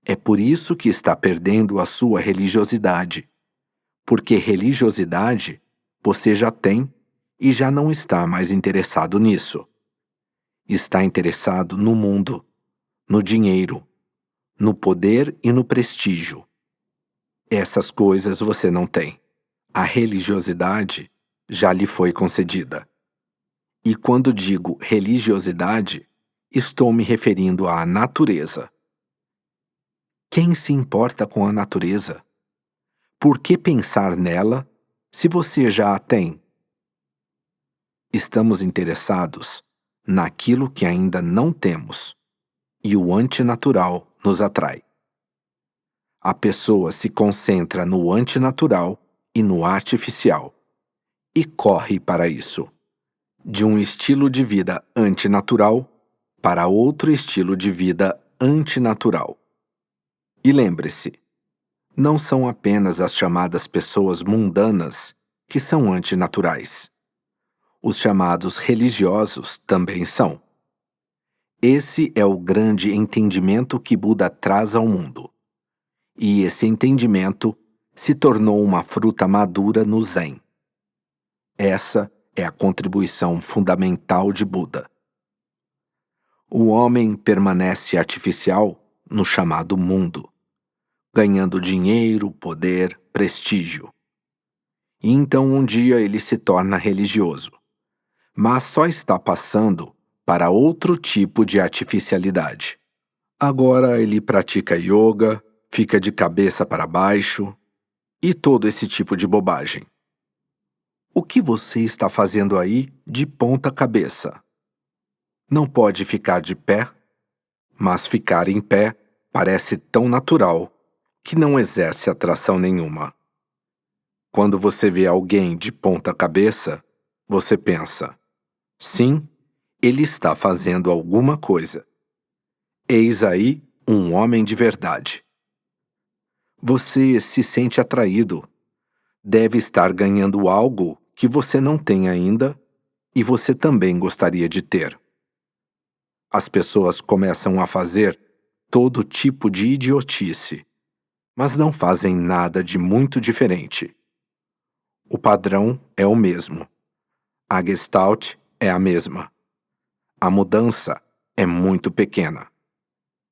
É por isso que está perdendo a sua religiosidade. Porque religiosidade você já tem e já não está mais interessado nisso. Está interessado no mundo, no dinheiro, no poder e no prestígio. Essas coisas você não tem. A religiosidade já lhe foi concedida. E quando digo religiosidade, estou me referindo à natureza. Quem se importa com a natureza? Por que pensar nela se você já a tem? Estamos interessados naquilo que ainda não temos, e o antinatural nos atrai. A pessoa se concentra no antinatural e no artificial, e corre para isso, de um estilo de vida antinatural para outro estilo de vida antinatural. E lembre-se, não são apenas as chamadas pessoas mundanas que são antinaturais. Os chamados religiosos também são. Esse é o grande entendimento que Buda traz ao mundo. E esse entendimento se tornou uma fruta madura no Zen. Essa é a contribuição fundamental de Buda. O homem permanece artificial no chamado mundo, ganhando dinheiro, poder, prestígio. E então um dia ele se torna religioso, mas só está passando para outro tipo de artificialidade. Agora ele pratica yoga, fica de cabeça para baixo e todo esse tipo de bobagem. O que você está fazendo aí de ponta cabeça? Não pode ficar de pé, mas ficar em pé parece tão natural que não exerce atração nenhuma. Quando você vê alguém de ponta cabeça, você pensa: sim, ele está fazendo alguma coisa. Eis aí um homem de verdade. Você se sente atraído. Deve estar ganhando algo que você não tem ainda e você também gostaria de ter. As pessoas começam a fazer todo tipo de idiotice, mas não fazem nada de muito diferente. O padrão é o mesmo. A Gestalt é a mesma. A mudança é muito pequena.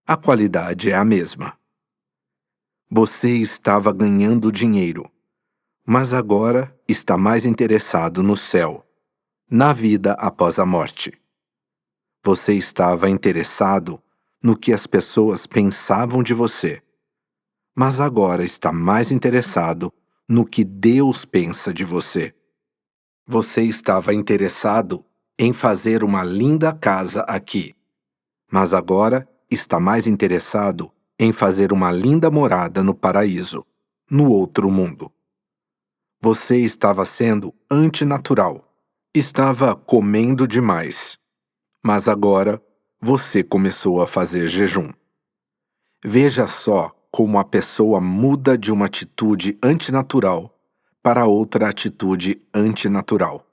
A qualidade é a mesma. Você estava ganhando dinheiro, mas agora está mais interessado no céu, na vida após a morte. Você estava interessado no que as pessoas pensavam de você, mas agora está mais interessado no que Deus pensa de você. Você estava interessado em fazer uma linda casa aqui, mas agora está mais interessado em fazer uma linda morada no paraíso, no outro mundo. Você estava sendo antinatural, estava comendo demais, mas agora você começou a fazer jejum. Veja só como a pessoa muda de uma atitude antinatural para outra atitude antinatural.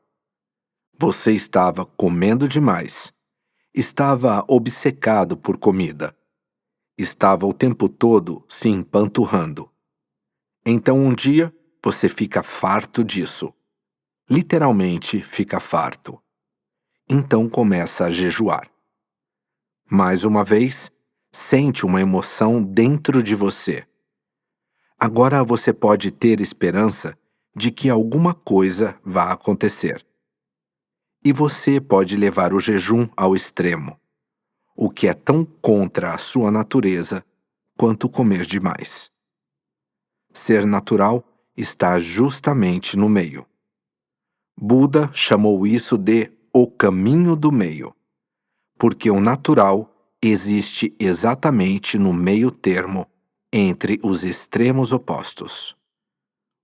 Você estava comendo demais. Estava obcecado por comida. Estava o tempo todo se empanturrando. Então um dia você fica farto disso. Literalmente fica farto. Então começa a jejuar. Mais uma vez, sente uma emoção dentro de você. Agora você pode ter esperança de que alguma coisa vá acontecer. E você pode levar o jejum ao extremo, o que é tão contra a sua natureza quanto comer demais. Ser natural está justamente no meio. Buda chamou isso de o caminho do meio, porque o natural existe exatamente no meio termo entre os extremos opostos.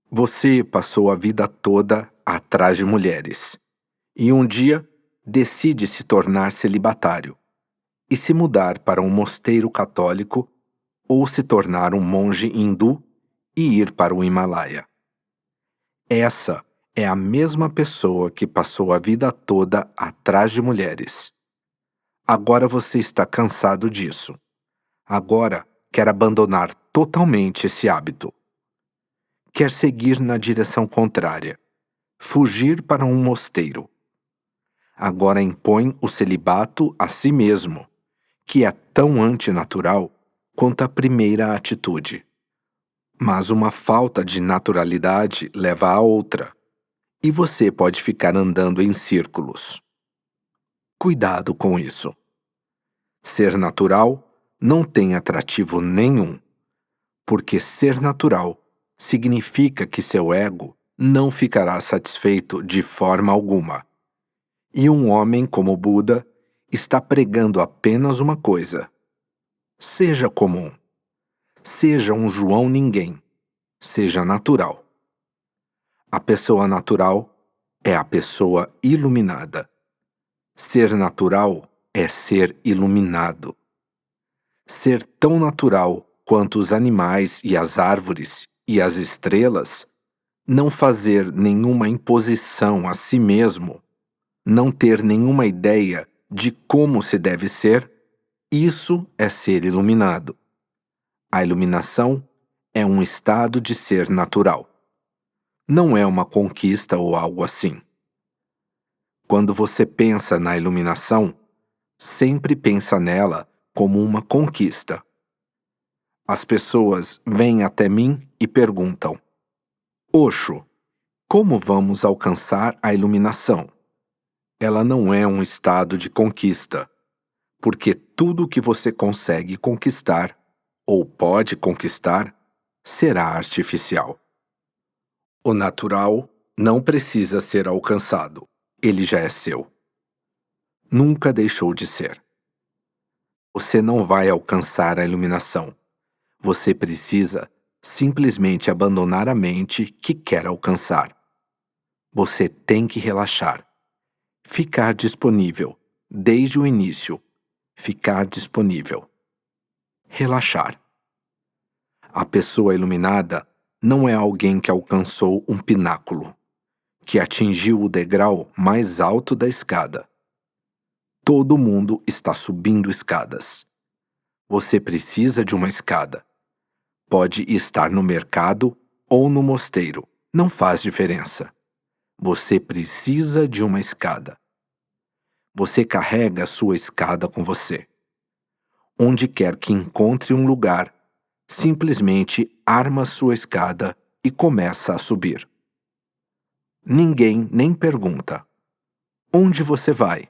Você passou a vida toda atrás de mulheres, e um dia decide se tornar celibatário e se mudar para um mosteiro católico ou se tornar um monge hindu e ir para o Himalaia. Essa é a mesma pessoa que passou a vida toda atrás de mulheres. Agora você está cansado disso. Agora quer abandonar totalmente esse hábito. Quer seguir na direção contrária, fugir para um mosteiro. Agora impõe o celibato a si mesmo, que é tão antinatural quanto a primeira atitude. Mas uma falta de naturalidade leva a outra, e você pode ficar andando em círculos. Cuidado com isso. Ser natural não tem atrativo nenhum, porque ser natural significa que seu ego não ficará satisfeito de forma alguma. E um homem como Buda está pregando apenas uma coisa: seja comum. Seja um João ninguém. Seja natural. A pessoa natural é a pessoa iluminada. Ser natural é ser iluminado. Ser tão natural quanto os animais e as árvores e as estrelas, não fazer nenhuma imposição a si mesmo, não ter nenhuma ideia de como se deve ser, isso é ser iluminado. A iluminação é um estado de ser natural. Não é uma conquista ou algo assim. Quando você pensa na iluminação, sempre pensa nela como uma conquista. As pessoas vêm até mim e perguntam: Osho, como vamos alcançar a iluminação? Ela não é um estado de conquista, porque tudo que você consegue conquistar, ou pode conquistar, será artificial. O natural não precisa ser alcançado, ele já é seu. Nunca deixou de ser. Você não vai alcançar a iluminação. Você precisa simplesmente abandonar a mente que quer alcançar. Você tem que relaxar. Ficar disponível, desde o início. Ficar disponível. Relaxar. A pessoa iluminada não é alguém que alcançou um pináculo, que atingiu o degrau mais alto da escada. Todo mundo está subindo escadas. Você precisa de uma escada. Pode estar no mercado ou no mosteiro, não faz diferença. Você precisa de uma escada. Você carrega a sua escada com você. Onde quer que encontre um lugar, simplesmente arma sua escada e começa a subir. Ninguém nem pergunta: onde você vai?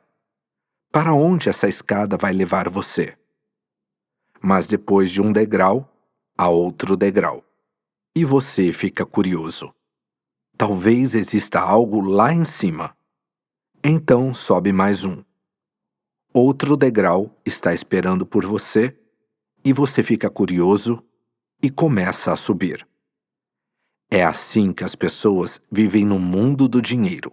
Para onde essa escada vai levar você? Mas depois de um degrau, há outro degrau. E você fica curioso. Talvez exista algo lá em cima. Então sobe mais um. Outro degrau está esperando por você e você fica curioso e começa a subir. É assim que as pessoas vivem no mundo do dinheiro.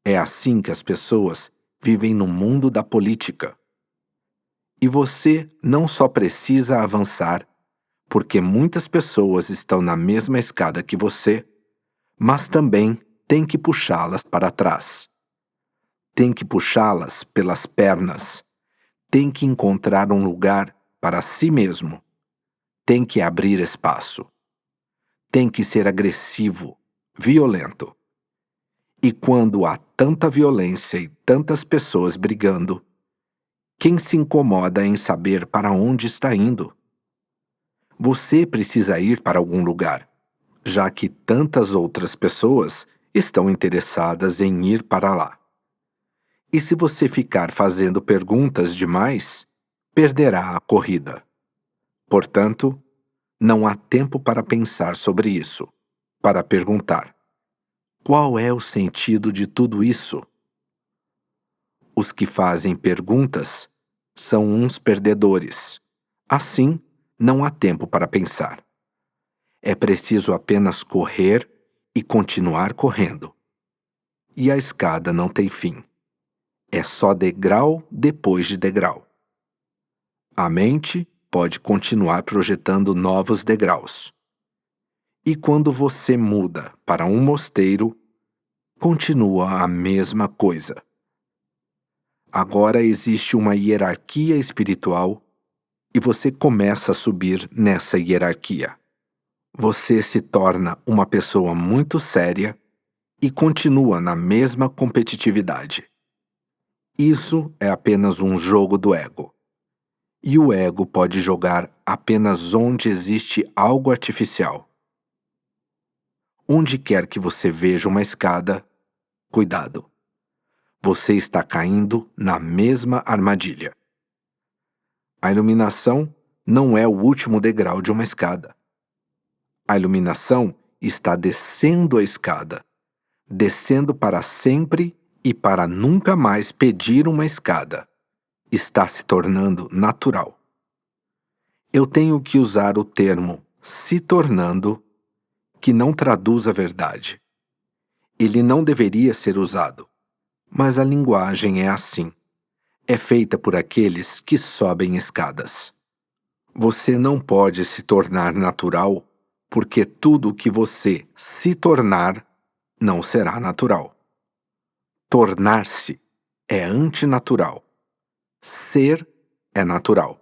É assim que as pessoas vivem no mundo da política. E você não só precisa avançar, porque muitas pessoas estão na mesma escada que você, mas também tem que puxá-las para trás. Tem que puxá-las pelas pernas. Tem que encontrar um lugar para si mesmo. Tem que abrir espaço. Tem que ser agressivo, violento. E quando há tanta violência e tantas pessoas brigando, quem se incomoda em saber para onde está indo? Você precisa ir para algum lugar, já que tantas outras pessoas estão interessadas em ir para lá. E se você ficar fazendo perguntas demais, perderá a corrida. Portanto, não há tempo para pensar sobre isso, para perguntar: qual é o sentido de tudo isso? Os que fazem perguntas são uns perdedores. Assim, não há tempo para pensar. É preciso apenas correr e continuar correndo. E a escada não tem fim. É só degrau depois de degrau. A mente pode continuar projetando novos degraus. E quando você muda para um mosteiro, continua a mesma coisa. Agora existe uma hierarquia espiritual e você começa a subir nessa hierarquia. Você se torna uma pessoa muito séria e continua na mesma competitividade. Isso é apenas um jogo do ego. E o ego pode jogar apenas onde existe algo artificial. Onde quer que você veja uma escada, cuidado. Você está caindo na mesma armadilha. A iluminação não é o último degrau de uma escada. A iluminação está descendo a escada, descendo para sempre e para nunca mais pedir uma escada. Está se tornando natural. Eu tenho que usar o termo se tornando, que não traduz a verdade. Ele não deveria ser usado, mas a linguagem é assim. É feita por aqueles que sobem escadas. Você não pode se tornar natural, porque tudo que você se tornar não será natural. Tornar-se é antinatural. Ser é natural.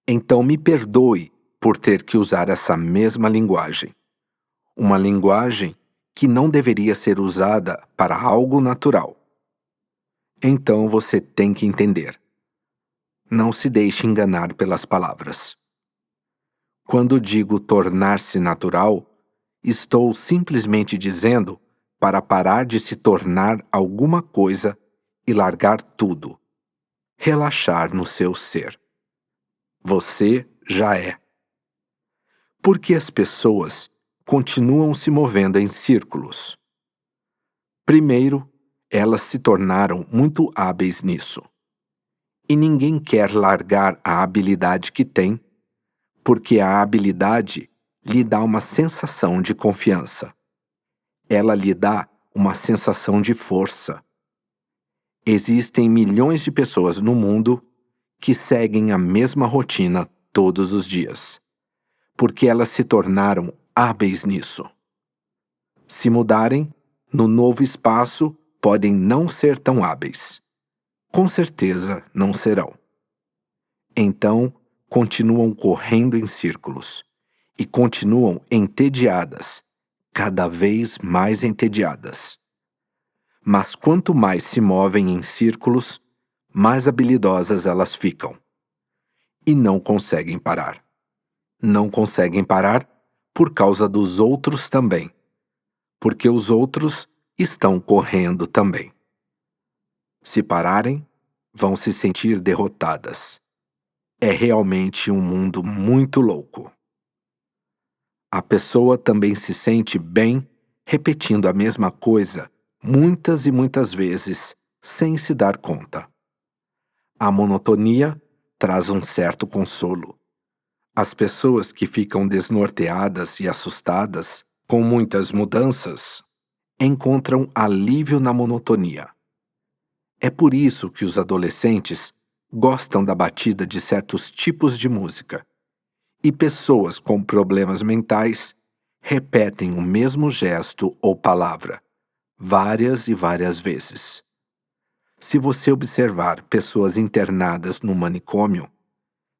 Então me perdoe por ter que usar essa mesma linguagem. Uma linguagem que não deveria ser usada para algo natural. Então você tem que entender. Não se deixe enganar pelas palavras. Quando digo tornar-se natural, estou simplesmente dizendo para parar de se tornar alguma coisa e largar tudo. Relaxar no seu ser. Você já é. Porque as pessoas continuam se movendo em círculos. Primeiro, elas se tornaram muito hábeis nisso. E ninguém quer largar a habilidade que tem, porque a habilidade lhe dá uma sensação de confiança. Ela lhe dá uma sensação de força. Existem milhões de pessoas no mundo que seguem a mesma rotina todos os dias, porque elas se tornaram hábeis nisso. Se mudarem, no novo espaço podem não ser tão hábeis. Com certeza não serão. Então, continuam correndo em círculos e continuam entediadas, cada vez mais entediadas. Mas quanto mais se movem em círculos, mais habilidosas elas ficam. E não conseguem parar. Não conseguem parar por causa dos outros também, porque os outros estão correndo também. Se pararem, vão se sentir derrotadas. É realmente um mundo muito louco. A pessoa também se sente bem repetindo a mesma coisa muitas e muitas vezes, sem se dar conta. A monotonia traz um certo consolo. As pessoas que ficam desnorteadas e assustadas com muitas mudanças encontram alívio na monotonia. É por isso que os adolescentes gostam da batida de certos tipos de música. E pessoas com problemas mentais repetem o mesmo gesto ou palavra várias e várias vezes. Se você observar pessoas internadas no manicômio,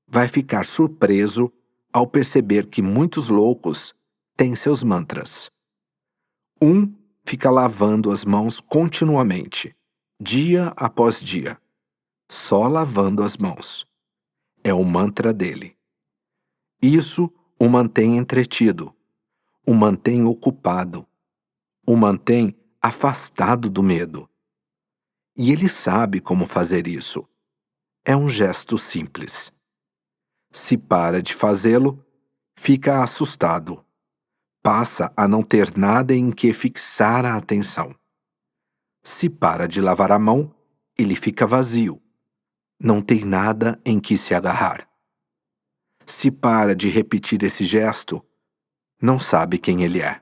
vai ficar surpreso ao perceber que muitos loucos têm seus mantras. Um fica lavando as mãos continuamente, dia após dia, só lavando as mãos. É o mantra dele. Isso o mantém entretido, o mantém ocupado, o mantém afastado do medo. E ele sabe como fazer isso. É um gesto simples. Se para de fazê-lo, fica assustado. Passa a não ter nada em que fixar a atenção. Se para de lavar a mão, ele fica vazio. Não tem nada em que se agarrar. Se para de repetir esse gesto, não sabe quem ele é.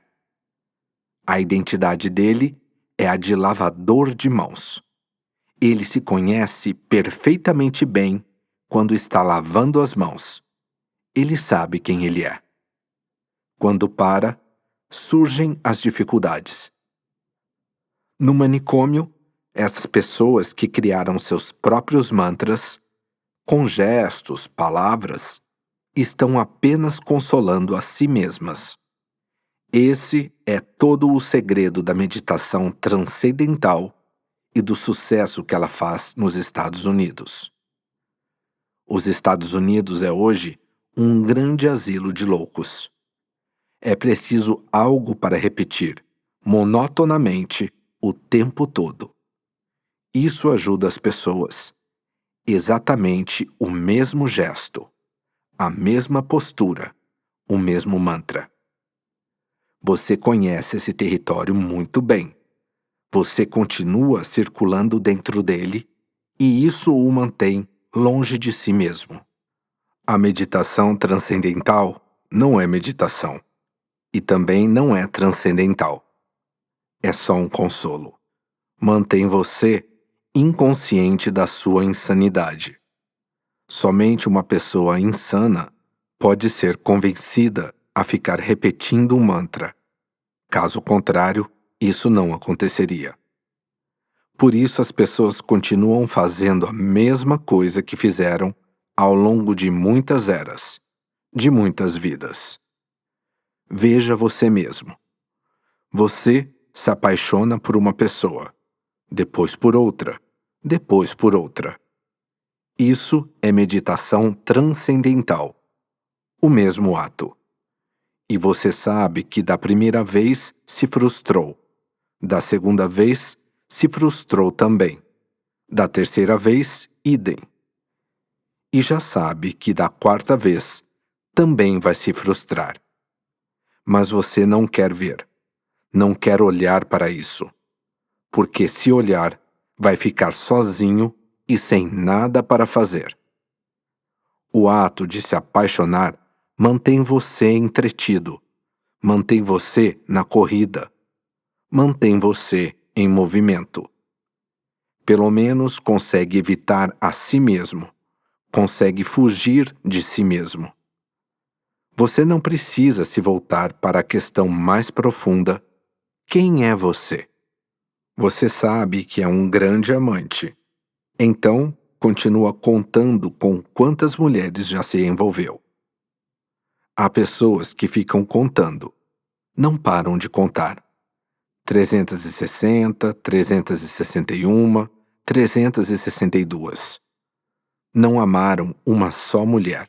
A identidade dele é a de lavador de mãos. Ele se conhece perfeitamente bem quando está lavando as mãos. Ele sabe quem ele é. Quando para, surgem as dificuldades. No manicômio, essas pessoas que criaram seus próprios mantras, com gestos, palavras, estão apenas consolando a si mesmas. Esse é todo o segredo da meditação transcendental e do sucesso que ela faz nos Estados Unidos. Os Estados Unidos é hoje um grande asilo de loucos. É preciso algo para repetir, monotonamente, o tempo todo. Isso ajuda as pessoas. Exatamente o mesmo gesto, a mesma postura, o mesmo mantra. Você conhece esse território muito bem. Você continua circulando dentro dele e isso o mantém longe de si mesmo. A meditação transcendental não é meditação e também não é transcendental. É só um consolo. Mantém você inconsciente da sua insanidade. Somente uma pessoa insana pode ser convencida a ficar repetindo um mantra. Caso contrário, isso não aconteceria. Por isso as pessoas continuam fazendo a mesma coisa que fizeram ao longo de muitas eras, de muitas vidas. Veja você mesmo. Você se apaixona por uma pessoa, depois por outra, depois por outra. Isso é meditação transcendental, o mesmo ato. E você sabe que da primeira vez se frustrou, da segunda vez se frustrou também, da terceira vez, idem. E já sabe que da quarta vez também vai se frustrar. Mas você não quer ver, não quer olhar para isso, porque se olhar, vai ficar sozinho e sem nada para fazer. O ato de se apaixonar mantém você entretido, mantém você na corrida, mantém você em movimento. Pelo menos consegue evitar a si mesmo, consegue fugir de si mesmo. Você não precisa se voltar para a questão mais profunda: quem é você? Você sabe que é um grande amante. Então, continua contando com quantas mulheres já se envolveu. Há pessoas que ficam contando, não param de contar. 360, 361, 362. Não amaram uma só mulher.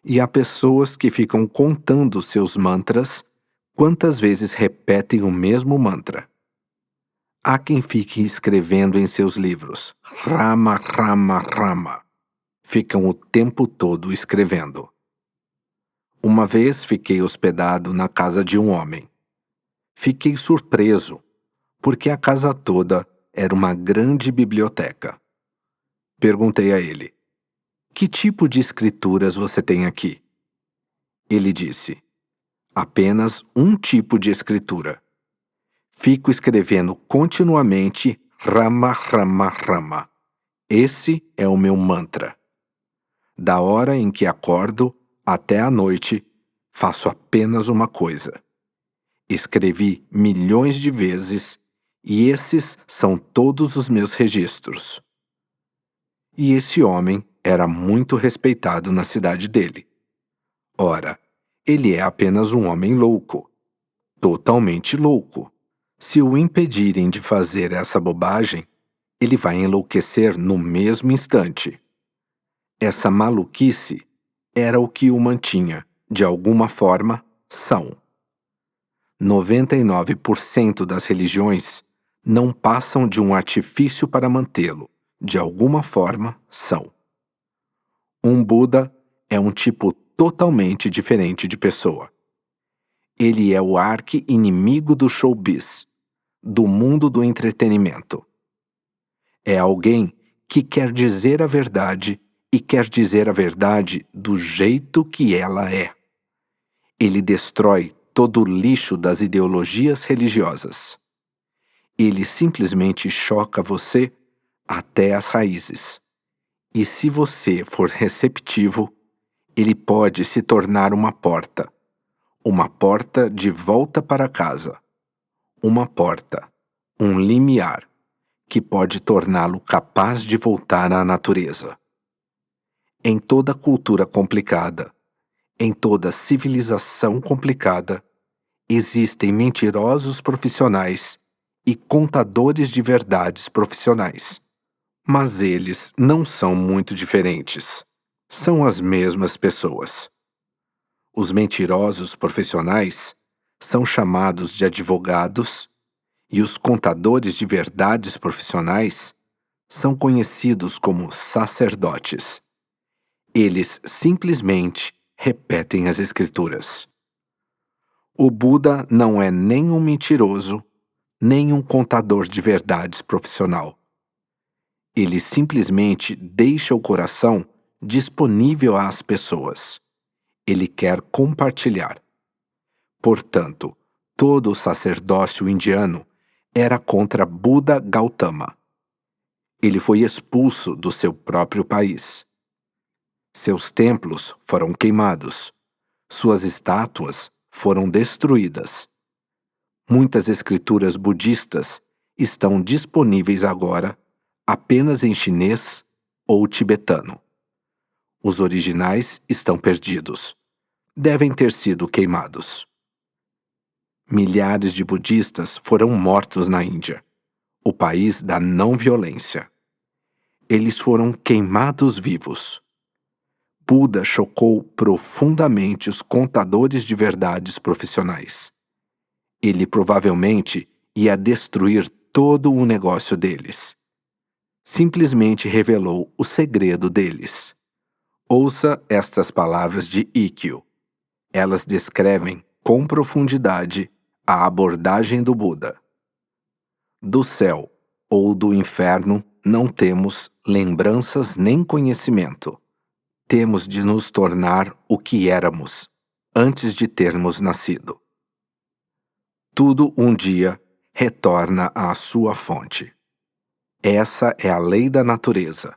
E há pessoas que ficam contando seus mantras, quantas vezes repetem o mesmo mantra. Há quem fique escrevendo em seus livros, Rama, Rama, Rama. Ficam o tempo todo escrevendo. Uma vez fiquei hospedado na casa de um homem. Fiquei surpreso, porque a casa toda era uma grande biblioteca. Perguntei a ele, que tipo de escrituras você tem aqui? Ele disse, apenas um tipo de escritura. Fico escrevendo continuamente Rama, Rama, Rama. Esse é o meu mantra. Da hora em que acordo até a noite, faço apenas uma coisa. Escrevi milhões de vezes e esses são todos os meus registros. E esse homem era muito respeitado na cidade dele. Ora, ele é apenas um homem louco. Totalmente louco. Se o impedirem de fazer essa bobagem, ele vai enlouquecer no mesmo instante. Essa maluquice era o que o mantinha, de alguma forma, são. 99% das religiões não passam de um artifício para mantê-lo, de alguma forma, são. Um Buda é um tipo totalmente diferente de pessoa. Ele é o arqui-inimigo do showbiz, do mundo do entretenimento. É alguém que quer dizer a verdade e quer dizer a verdade do jeito que ela é. Ele destrói todo o lixo das ideologias religiosas. Ele simplesmente choca você até as raízes. E se você for receptivo, ele pode se tornar uma porta de volta para casa, uma porta, um limiar, que pode torná-lo capaz de voltar à natureza. Em toda cultura complicada, em toda civilização complicada, existem mentirosos profissionais e contadores de verdades profissionais. Mas eles não são muito diferentes. São as mesmas pessoas. Os mentirosos profissionais são chamados de advogados e os contadores de verdades profissionais são conhecidos como sacerdotes. Eles simplesmente repetem as escrituras. O Buda não é nem um mentiroso, nem um contador de verdades profissional. Ele simplesmente deixa o coração disponível às pessoas. Ele quer compartilhar. Portanto, todo o sacerdócio indiano era contra Buda Gautama. Ele foi expulso do seu próprio país. Seus templos foram queimados. Suas estátuas foram destruídas. Muitas escrituras budistas estão disponíveis agora apenas em chinês ou tibetano. Os originais estão perdidos. Devem ter sido queimados. Milhares de budistas foram mortos na Índia, o país da não violência. Eles foram queimados vivos. Buda chocou profundamente os contadores de verdades profissionais. Ele provavelmente ia destruir todo o negócio deles. Simplesmente revelou o segredo deles. Ouça estas palavras de Ikkyo. Elas descrevem com profundidade a abordagem do Buda. Do céu ou do inferno não temos lembranças nem conhecimento. Temos de nos tornar o que éramos antes de termos nascido. Tudo um dia retorna à sua fonte. Essa é a lei da natureza.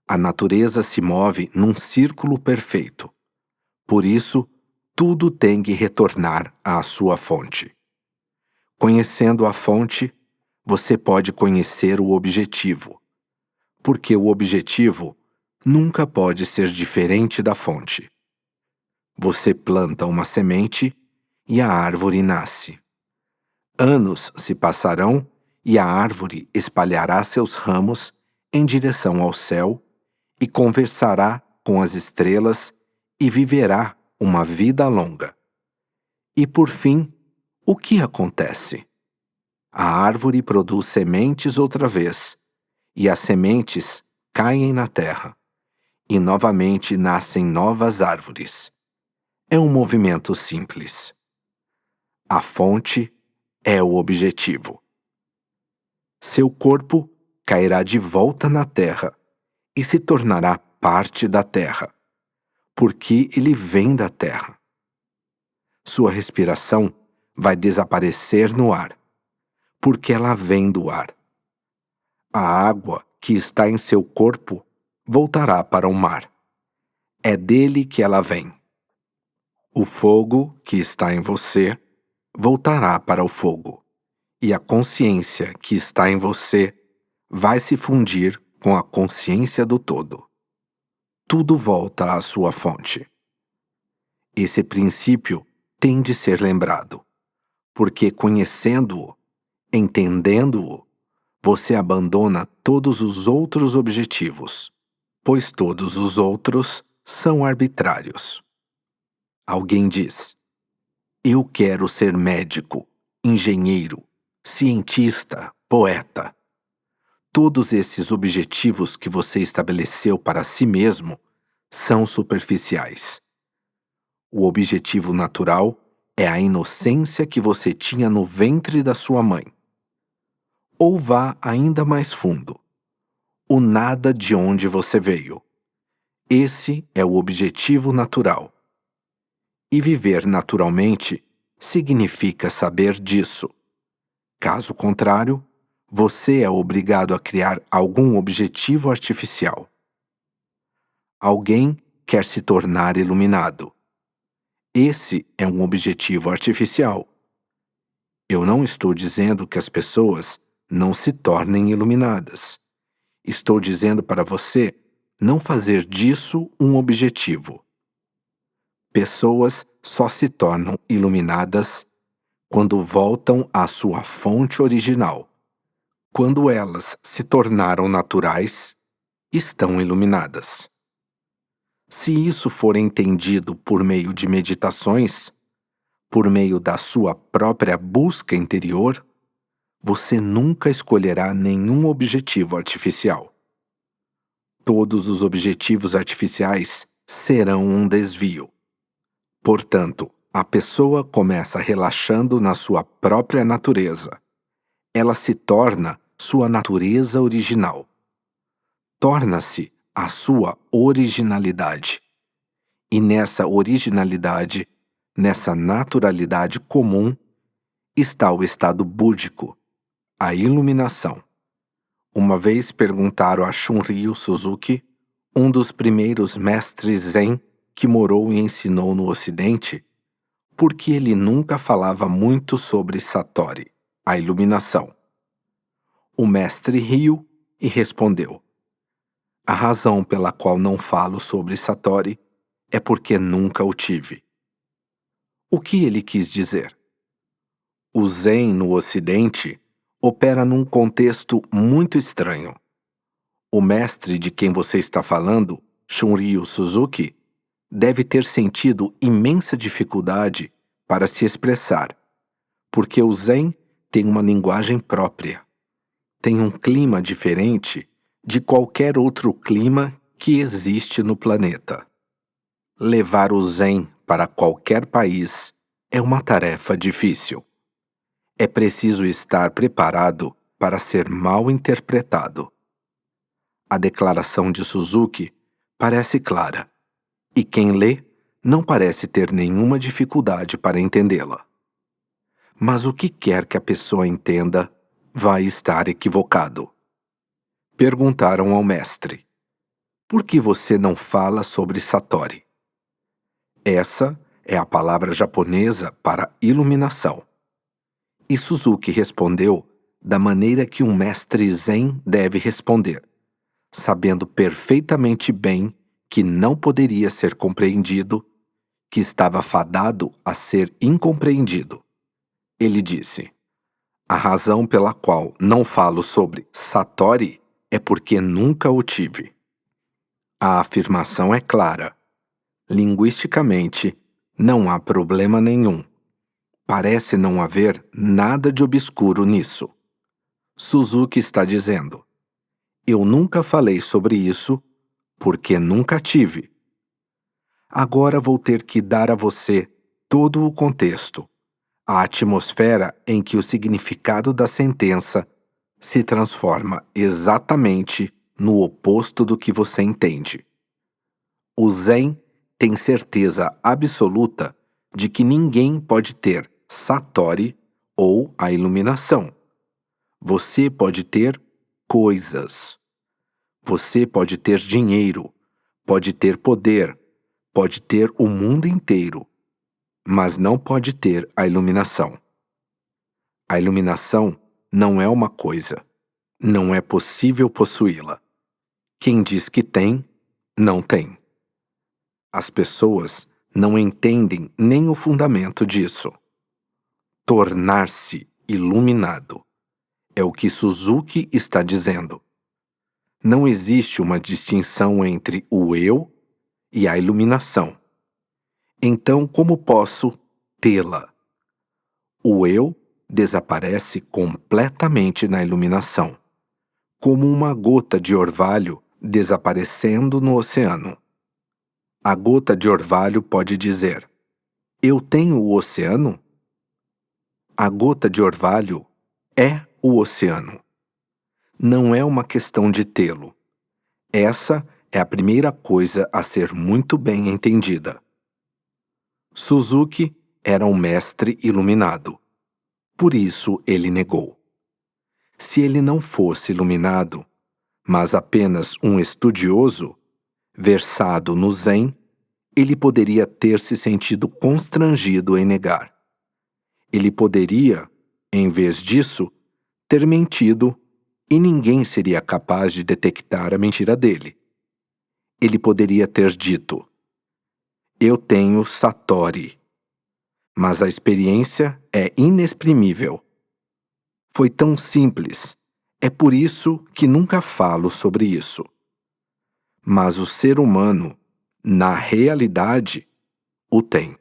A natureza se move num círculo perfeito. Por isso, tudo tem que retornar à sua fonte. Conhecendo a fonte, você pode conhecer o objetivo. porque o objetivo nunca pode ser diferente da fonte. Você planta uma semente e a árvore nasce. Anos se passarão e a árvore espalhará seus ramos em direção ao céu e conversará com as estrelas e viverá uma vida longa. E por fim, o que acontece? A árvore produz sementes outra vez, e as sementes caem na terra, e novamente nascem novas árvores. É um movimento simples. A fonte é o objetivo. Seu corpo cairá de volta na terra e se tornará parte da terra, porque ele vem da terra. Sua respiração vai desaparecer no ar, porque ela vem do ar. A água que está em seu corpo voltará para o mar. É dele que ela vem. O fogo que está em você voltará para o fogo, e a consciência que está em você vai se fundir com a consciência do todo. Tudo volta à sua fonte. Esse princípio tem de ser lembrado, porque conhecendo-o, entendendo-o, você abandona todos os outros objetivos, pois todos os outros são arbitrários. Alguém diz: eu quero ser médico, engenheiro, cientista, poeta. Todos esses objetivos que você estabeleceu para si mesmo são superficiais. O objetivo natural é a inocência que você tinha no ventre da sua mãe. Ou vá ainda mais fundo. O nada de onde você veio. Esse é o objetivo natural. E viver naturalmente significa saber disso. Caso contrário, você é obrigado a criar algum objetivo artificial. Alguém quer se tornar iluminado. Esse é um objetivo artificial. Eu não estou dizendo que as pessoas não se tornem iluminadas. Estou dizendo para você não fazer disso um objetivo. Pessoas só se tornam iluminadas quando voltam à sua fonte original. Quando elas se tornaram naturais, estão iluminadas. Se isso for entendido por meio de meditações, por meio da sua própria busca interior, você nunca escolherá nenhum objetivo artificial. Todos os objetivos artificiais serão um desvio. Portanto, a pessoa começa relaxando na sua própria natureza. Ela se torna sua natureza original. Torna-se a sua originalidade. E nessa originalidade, nessa naturalidade comum, está o estado búdico, a iluminação. Uma vez perguntaram a Shunryu Suzuki, um dos primeiros mestres Zen que morou e ensinou no Ocidente, por que ele nunca falava muito sobre Satori, a iluminação. O mestre riu e respondeu: a razão pela qual não falo sobre Satori é porque nunca o tive. O que ele quis dizer? O Zen no Ocidente opera num contexto muito estranho. O mestre de quem você está falando, Shunryu Suzuki, deve ter sentido imensa dificuldade para se expressar, porque o Zen tem uma linguagem própria. Tem um clima diferente de qualquer outro clima que existe no planeta. Levar o Zen para qualquer país é uma tarefa difícil. É preciso estar preparado para ser mal interpretado. A declaração de Suzuki parece clara, e quem lê não parece ter nenhuma dificuldade para entendê-la. Mas o que quer que a pessoa entenda vai estar equivocado. Perguntaram ao mestre: por que você não fala sobre Satori? Essa é a palavra japonesa para iluminação. E Suzuki respondeu da maneira que um mestre Zen deve responder, sabendo perfeitamente bem que não poderia ser compreendido, que estava fadado a ser incompreendido. Ele disse: a razão pela qual não falo sobre Satori é porque nunca o tive. A afirmação é clara. Linguisticamente, não há problema nenhum. Parece não haver nada de obscuro nisso. Suzuki está dizendo: eu nunca falei sobre isso porque nunca tive. Agora vou ter que dar a você todo o contexto, a atmosfera em que o significado da sentença se transforma exatamente no oposto do que você entende. O Zen tem certeza absoluta de que ninguém pode ter Satori ou a iluminação. Você pode ter coisas. Você pode ter dinheiro, pode ter poder, pode ter o mundo inteiro, mas não pode ter a iluminação. A iluminação não é uma coisa. Não é possível possuí-la. Quem diz que tem, não tem. As pessoas não entendem nem o fundamento disso. Tornar-se iluminado é o que Suzuki está dizendo. Não existe uma distinção entre o eu e a iluminação. Então, como posso tê-la? O eu desaparece completamente na iluminação, como uma gota de orvalho desaparecendo no oceano. A gota de orvalho pode dizer: eu tenho o oceano? A gota de orvalho é o oceano. Não é uma questão de tê-lo. Essa é a primeira coisa a ser muito bem entendida. Suzuki era um mestre iluminado. Por isso ele negou. Se ele não fosse iluminado, mas apenas um estudioso, versado no Zen, ele poderia ter se sentido constrangido em negar. Ele poderia, em vez disso, ter mentido e ninguém seria capaz de detectar a mentira dele. Ele poderia ter dito: eu tenho Satori, mas a experiência é inexprimível. Foi tão simples, é por isso que nunca falo sobre isso. Mas o ser humano, na realidade, o tem.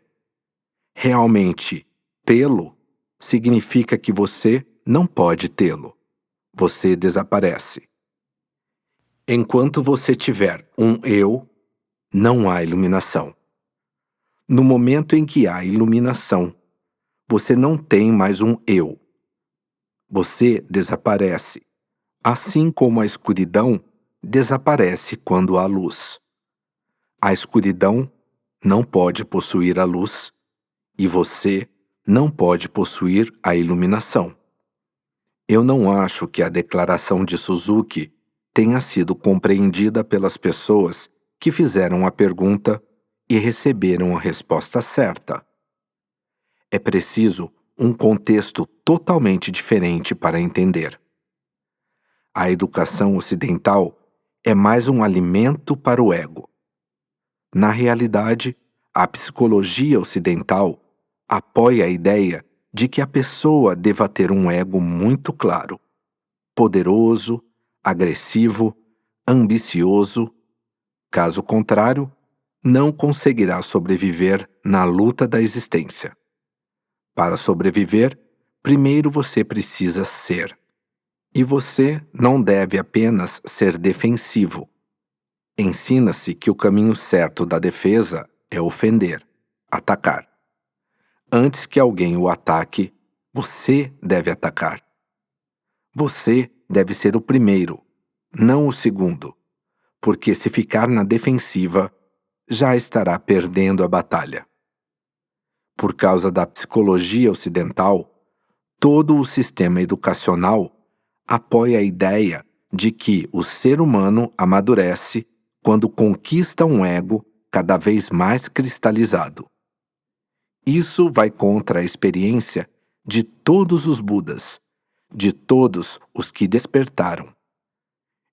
Realmente, tê-lo significa que você não pode tê-lo. Você desaparece. Enquanto você tiver um eu, não há iluminação. No momento em que há iluminação, você não tem mais um eu. Você desaparece, assim como a escuridão desaparece quando há luz. A escuridão não pode possuir a luz e você não pode possuir a iluminação. Eu não acho que a declaração de Suzuki tenha sido compreendida pelas pessoas que fizeram a pergunta e receberam a resposta certa. É preciso um contexto totalmente diferente para entender. A educação ocidental é mais um alimento para o ego. Na realidade, a psicologia ocidental apoia a ideia de que a pessoa deva ter um ego muito claro, poderoso, agressivo, ambicioso. Caso contrário, não conseguirá sobreviver na luta da existência. Para sobreviver, primeiro você precisa ser. E você não deve apenas ser defensivo. Ensina-se que o caminho certo da defesa é ofender, atacar. Antes que alguém o ataque, você deve atacar. Você deve ser o primeiro, não o segundo, porque se ficar na defensiva, já estará perdendo a batalha. Por causa da psicologia ocidental, todo o sistema educacional apoia a ideia de que o ser humano amadurece quando conquista um ego cada vez mais cristalizado. Isso vai contra a experiência de todos os Budas, de todos os que despertaram.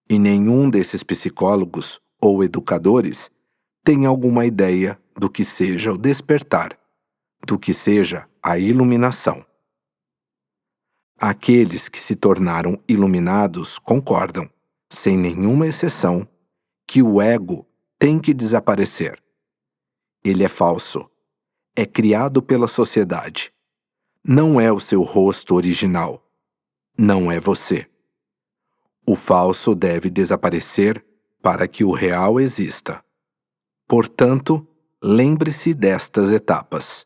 E nenhum desses psicólogos ou educadores tem alguma ideia do que seja o despertar, do que seja a iluminação. Aqueles que se tornaram iluminados concordam, sem nenhuma exceção, que o ego tem que desaparecer. Ele é falso, é criado pela sociedade. Não é o seu rosto original. Não é você. O falso deve desaparecer para que o real exista. Portanto, lembre-se destas etapas.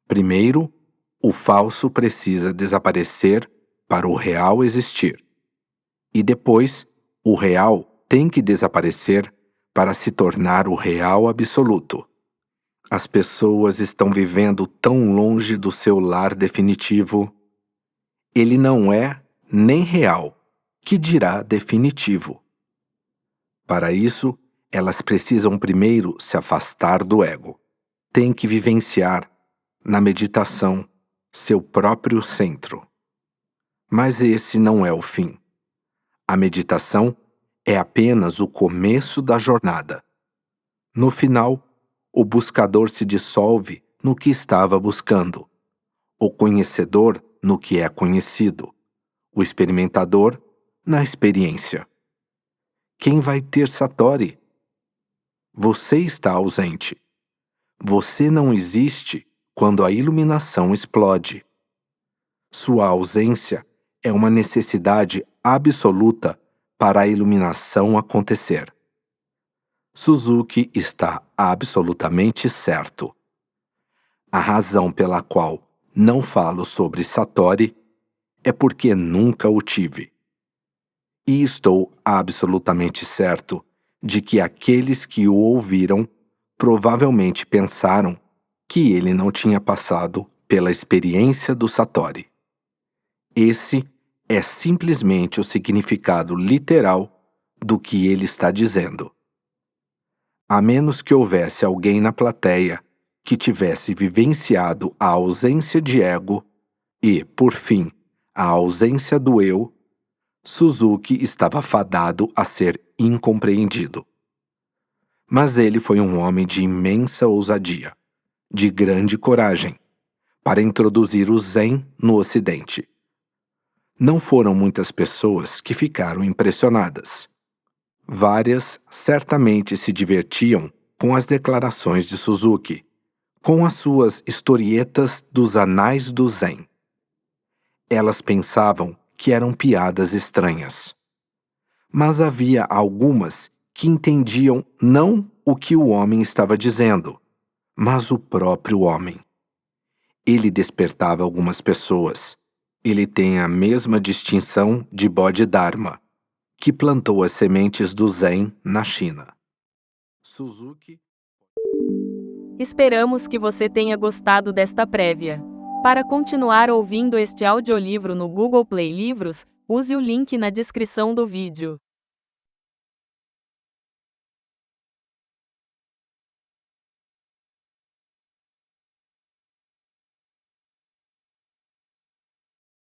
Primeiro, o falso precisa desaparecer para o real existir. E depois, o real tem que desaparecer para se tornar o real absoluto. As pessoas estão vivendo tão longe do seu lar definitivo. Ele não é nem real, que dirá definitivo. Para isso, elas precisam primeiro se afastar do ego. Têm que vivenciar, na meditação, seu próprio centro. Mas esse não é o fim. A meditação é apenas o começo da jornada. No final, o buscador se dissolve no que estava buscando, o conhecedor no que é conhecido, o experimentador na experiência. Quem vai ter Satori? Você está ausente. Você não existe quando a iluminação explode. Sua ausência é uma necessidade absoluta para a iluminação acontecer. Suzuki está absolutamente certo. A razão pela qual não falo sobre Satori é porque nunca o tive. E estou absolutamente certo de que aqueles que o ouviram provavelmente pensaram que ele não tinha passado pela experiência do Satori. Esse é simplesmente o significado literal do que ele está dizendo. A menos que houvesse alguém na plateia que tivesse vivenciado a ausência de ego e, por fim, a ausência do eu, Suzuki estava fadado a ser incompreendido. Mas ele foi um homem de imensa ousadia, de grande coragem, para introduzir o Zen no Ocidente. Não foram muitas pessoas que ficaram impressionadas. Várias certamente se divertiam com as declarações de Suzuki, com as suas historietas dos anais do Zen. Elas pensavam que eram piadas estranhas. Mas havia algumas que entendiam não o que o homem estava dizendo, mas o próprio homem. Ele despertava algumas pessoas. Ele tem a mesma distinção de Bodhidharma, que plantou as sementes do Zen na China. Suzuki. Esperamos que você tenha gostado desta prévia. Para continuar ouvindo este audiolivro no Google Play Livros, use o link na descrição do vídeo.